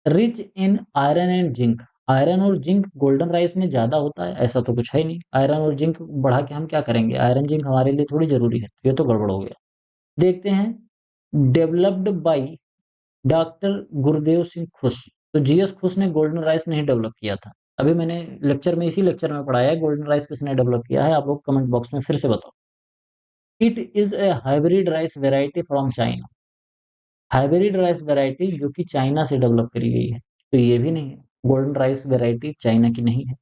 rich in iron and zinc, iron और जिंक गोल्डन राइस में ज्यादा होता है, ऐसा तो कुछ है ही नहीं। आयरन और जिंक बढ़ा के हम क्या करेंगे? आयरन जिंक हमारे लिए थोड़ी जरूरी है, ये तो गड़बड़ हो गया। देखते हैं, developed by doctor Gurdev Singh खुश। तो जीएस खुश ने गोल्डन राइस नहीं डेवलप किया था। अभी मैंने लेक्चर में, इसी लेक्चर में पढ़ाया है गोल्डन राइस किसने डेवलप किया है। आप लोग कमेंट बॉक्स में फिर से बताओ। It is a hybrid rice variety from China. Hybrid rice variety जो कि चाइना से डेवलप करी गई है, तो ये भी नहीं है। गोल्डन राइस वेराइटी चाइना की नहीं है।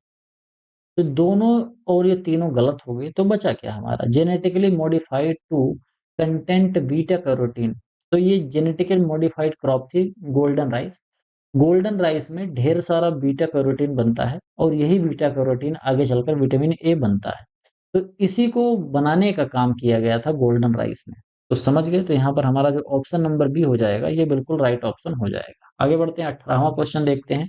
तो दोनों और ये तीनों गलत हो गए, तो बचा क्या हमारा? Genetically modified to content beta carotene. तो ये जेनेटिकली मॉडिफाइड क्रॉप थी गोल्डन राइस। गोल्डन राइस में ढेर सारा बीटा कैरोटीन बनता है और यही बीटा कैरोटीन आगे चलकर विटामिन ए बनता है। तो इसी को बनाने का काम किया गया था गोल्डन राइस में। तो समझ गए? तो यहाँ पर हमारा जो ऑप्शन नंबर बी हो जाएगा, ये बिल्कुल राइट ऑप्शन हो जाएगा। आगे बढ़ते हैं, 18वां क्वेश्चन देखते हैं।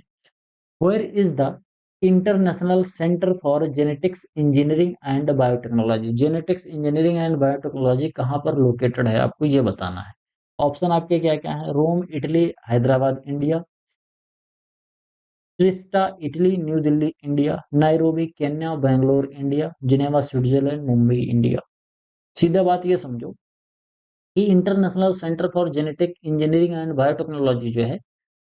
Where is the international centre for genetics engineering and biotechnology? Genetics engineering and biotechnology कहाँ पर लोकेटेड है, आपको ये बताना है। ऑप्शन आपके क्या क्या है? Rome Italy, Hyderabad India, Trieste Italy, New Delhi India, Nairobi Kenya, Bangalore India, Geneva Switzerland, Mumbai India. सीधा बात ये समझो कि international centre for genetic engineering and biotechnology जो है,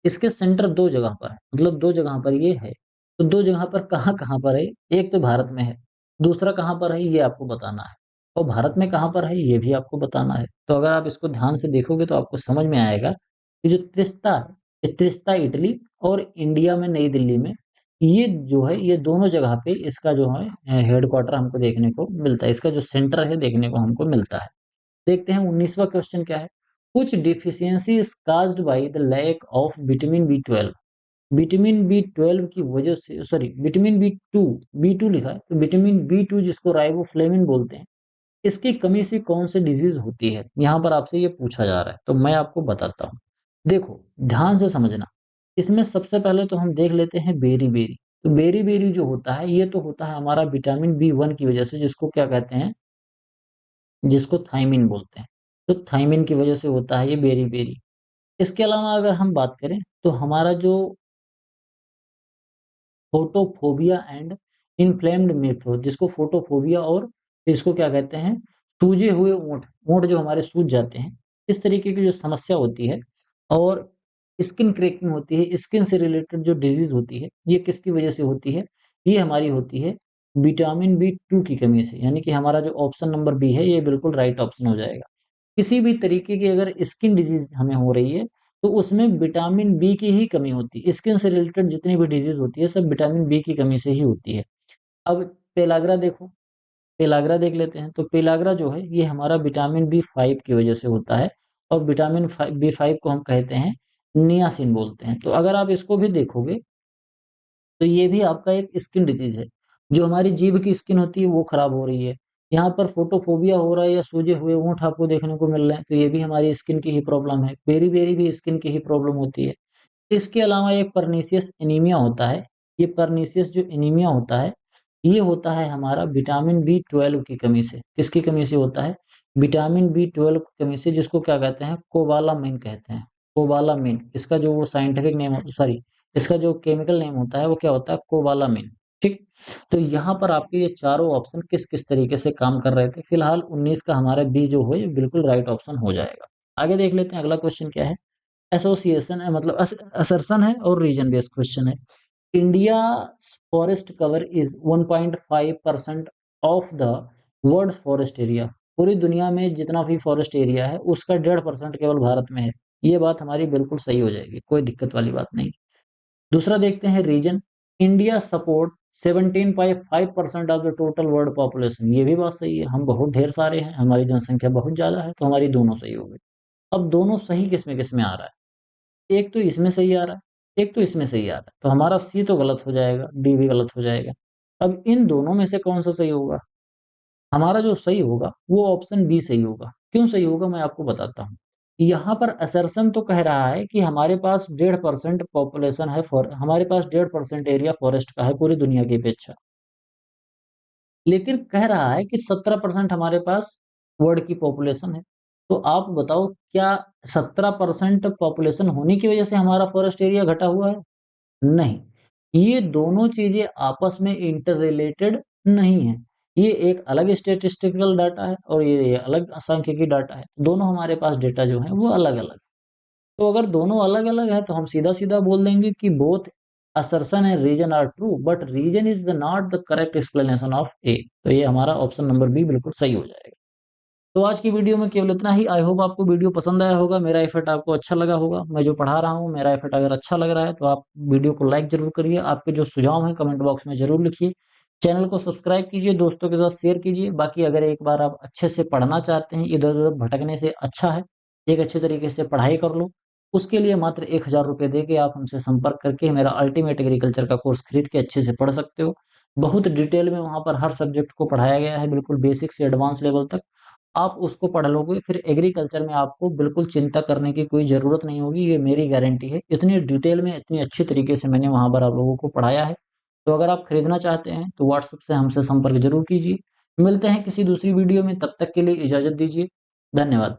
इसके सेंटर दो जगह पर है, मतलब दो जगह पर ये है। तो दो जगह पर कहाँ कहाँ पर है? एक तो भारत में है, दूसरा कहाँ पर है ये आपको बताना है, और भारत में कहाँ पर है ये भी आपको बताना है। तो अगर आप इसको ध्यान से देखोगे तो आपको समझ में आएगा कि जो त्रिस्ता है, ये त्रिस्ता इटली और इंडिया में नई दिल्ली में, ये जो है ये दोनों जगह पे इसका जो है हेडक्वार्टर हमको देखने को मिलता है, इसका जो सेंटर है देखने को हमको मिलता है। देखते हैं 19वां क्वेश्चन क्या है। कुछ deficiency is caused by the lack of vitamin B 12। Vitamin B 12 की वजह से, sorry vitamin B two, B two लिखा है, तो विटामिन बी टू जिसको राइबोफ्लेविन बोलते हैं, इसकी कमी से कौन सी डिजीज होती है, यहाँ पर आपसे ये पूछा जा रहा है। तो मैं आपको बताता हूँ। देखो ध्यान से समझना, इसमें सबसे पहले तो हम देख लेते हैं बेरी-बेरी। तो बेरी-बेरी जो होता है, ये तो होता है हमारा विटामिन बी1 की वजह से, जिसको क्या कहते हैं, जिसको थायमिन बोलते हैं। तो थायमिन की वजह से होता है ये बेरी-बेरी। इसके अलावा अगर हम बात करें, तो हमारा जो फोटोफोबिया एंड इन्फ्लेम्ड मिल्क, जिसको फोटोफोबिया और इसको क्या कहते हैं, सूजे हुए ओंठ, ओंठ जो हमारे सूज जाते हैं, इस तरीके की जो समस्या होती है, और स्किन क्रैकिंग होती है, स्किन से रिलेटेड जो डिजीज़ होती है, ये किसकी वजह से होती है? ये हमारी होती है विटामिन बी2 की कमी से, यानी कि हमारा जो ऑप्शन नंबर बी है, ये बिल्कुल राइट ऑप्शन हो जाएगा। किसी भी तरीके की अगर स्किन डिजीज़ हमें हो रही है, तो उसमें विटामिन बी की ही कमी होती है। स्किन से रिलेटेड जितनी भी डिज़ीज़ होती है, सब विटामिन बी की कमी से ही होती है। अब पेलाग्रा देखो, पेलाग्रा देख लेते हैं। तो पेलाग्रा जो है, ये हमारा विटामिन बी5 की वजह से होता है, और विटामिन बी5 को हम कहते हैं नियासिन बोलते हैं। तो अगर आप इसको भी देखोगे, तो ये भी आपका एक स्किन डिजीज़ है। जो हमारी जीभ की स्किन होती है, वो खराब हो रही है। यहाँ पर फोटोफोबिया हो रहा है या सूजे हुए होंठ आपको देखने को मिल रहे हैं, तो ये भी हमारी स्किन की ही प्रॉब्लम है। बेरी-बेरी भी स्किन की ही प्रॉब्लम होती है। इसके अलावा एक पर्नीशियस एनीमिया होता है। ये पर्नीशियस जो एनीमिया होता है, ये होता है हमारा विटामिन बी12 की कमी से। किसकी कमी से होता है? विटामिन बी12 की कमी से, जिसको क्या कहते हैं? कोबालामिन कहते हैं। कोबालामिन, इसका जो वो साइंटिफिक नेम सॉरी, इसका जो केमिकल नेम होता है, वो क्या होता है? कोबालामिन, ठीक? तो यहाँ पर आपके ये चारों ऑप्शन किस-किस तरीके से काम कर रहे थे? फिलहाल 19 का हमारा बी जो है, बिल्कुल राइट ऑप्शन हो जाएगा। आगे देख लेते हैं, अगला क्वेश्चन क्या है? एसोसिएशन है, मतलब असर्शन है, और रीजन बेस्ड क्वेश्चन है। India forest cover is 1.5% of the world forest area. पूरी दुनिया में जितना भी फॉरेस्ट एरिया है, उसका 1.5% केवल भारत में है। ये बात हमारी बिल्कुल सही हो जाएगी, कोई दिक्कत वाली बात नहीं। दूसरा देखते हैं reason, India support 17.5% of the total world population. ये भी बात सही है, हम बहुत ढेर सारे हैं, हमारी जनसंख्या बहुत ज्यादा है, तो हमारी दोनों सही हो गई। अब दोनों सही किसमें आ रहा है? एक तो इसमें सही आ रहा है, एक तो इसमें सही आ रहा है, तो हमारा सी तो गलत हो जाएगा, डी भी गलत हो जाएगा। अब इन दोनों में से कौन-सा सही होगा? हमारा जो सही होगा, वो ऑप्शन बी सही होगा। क्यों सही होगा, मैं आपको बताता हूँ। यहाँ पर असर्शन तो कह रहा है कि हमारे पास 1.5% पॉपुलेशन है, हमारे पास 1.5% एरिया फॉरेस्ट का है पूरी दुनिया की अपेक्षा। लेकिन कह रहा है कि 17% हमारे पास वर्ल्ड की पॉपुलेशन है। तो आप बताओ, क्या 17% पॉपुलेशन होने की वजह से हमारा फॉरेस्ट एरिया घटा हुआ है? नहीं। ये दोनों चीज़ें आपस में इंटर रिलेटेड नहीं है। ये एक अलग स्टैटिस्टिकल डाटा है, और ये अलग सांख्यिकी डाटा है। दोनों हमारे पास डेटा जो है, वो अलग-अलग। तो अगर दोनों अलग-अलग है, तो हम सीधा-सीधा बोल देंगे कि both assertion and reason are true, but reason is the not the correct explanation of A. तो ये हमारा ऑप्शन नंबर बी बिल्कुल सही हो जाएगा। तो आज की वीडियो में केवल इतना ही। आई होप आपको वीडियो पसंद आया होगा, मेरा एफर्ट आपको अच्छा लगा होगा। मैं जो पढ़ा रहा हूँ, मेरा एफर्ट अगर अच्छा लग रहा है, तो आप वीडियो को लाइक ज़रूर करिए। आपके जो सुझाव हैं, कमेंट बॉक्स में ज़रूर लिखिए। चैनल को सब्सक्राइब कीजिए, दोस्तों के साथ शेयर कीजिए। बाकी अगर एक बार आप अच्छे से पढ़ना चाहते हैं, इधर-उधर भटकने से अच्छा है, एक अच्छे तरीके से पढ़ाई कर लो। उसके लिए मात्र ₹1000 देके आप हमसे संपर्क करके मेरा अल्टीमेट एग्रीकल्चर का कोर्स खरीद के अच्छे से पढ़ सकते हो। बहुत डिटेल में वहाँ पर हर सब्जेक्ट को पढ़ाया गया है, बिल्कुल बेसिक से एडवांस लेवल तक। आप उसको पढ़ लोगे, फिर एग्रीकल्चर में आपको बिल्कुल चिंता करने की कोई ज़रूरत नहीं होगी, ये मेरी गारंटी है। इतनी डिटेल में, इतनी अच्छी तरीके से मैंने वहाँ पर आप लोगों को पढ़ाया है। तो अगर आप खरीदना चाहते हैं, तो व्हाट्सएप से हमसे संपर्क ज़रूर कीजिए। मिलते हैं किसी दूसरी वीडियो में, तब तक के लिए इजाज़त दीजिए। धन्यवाद।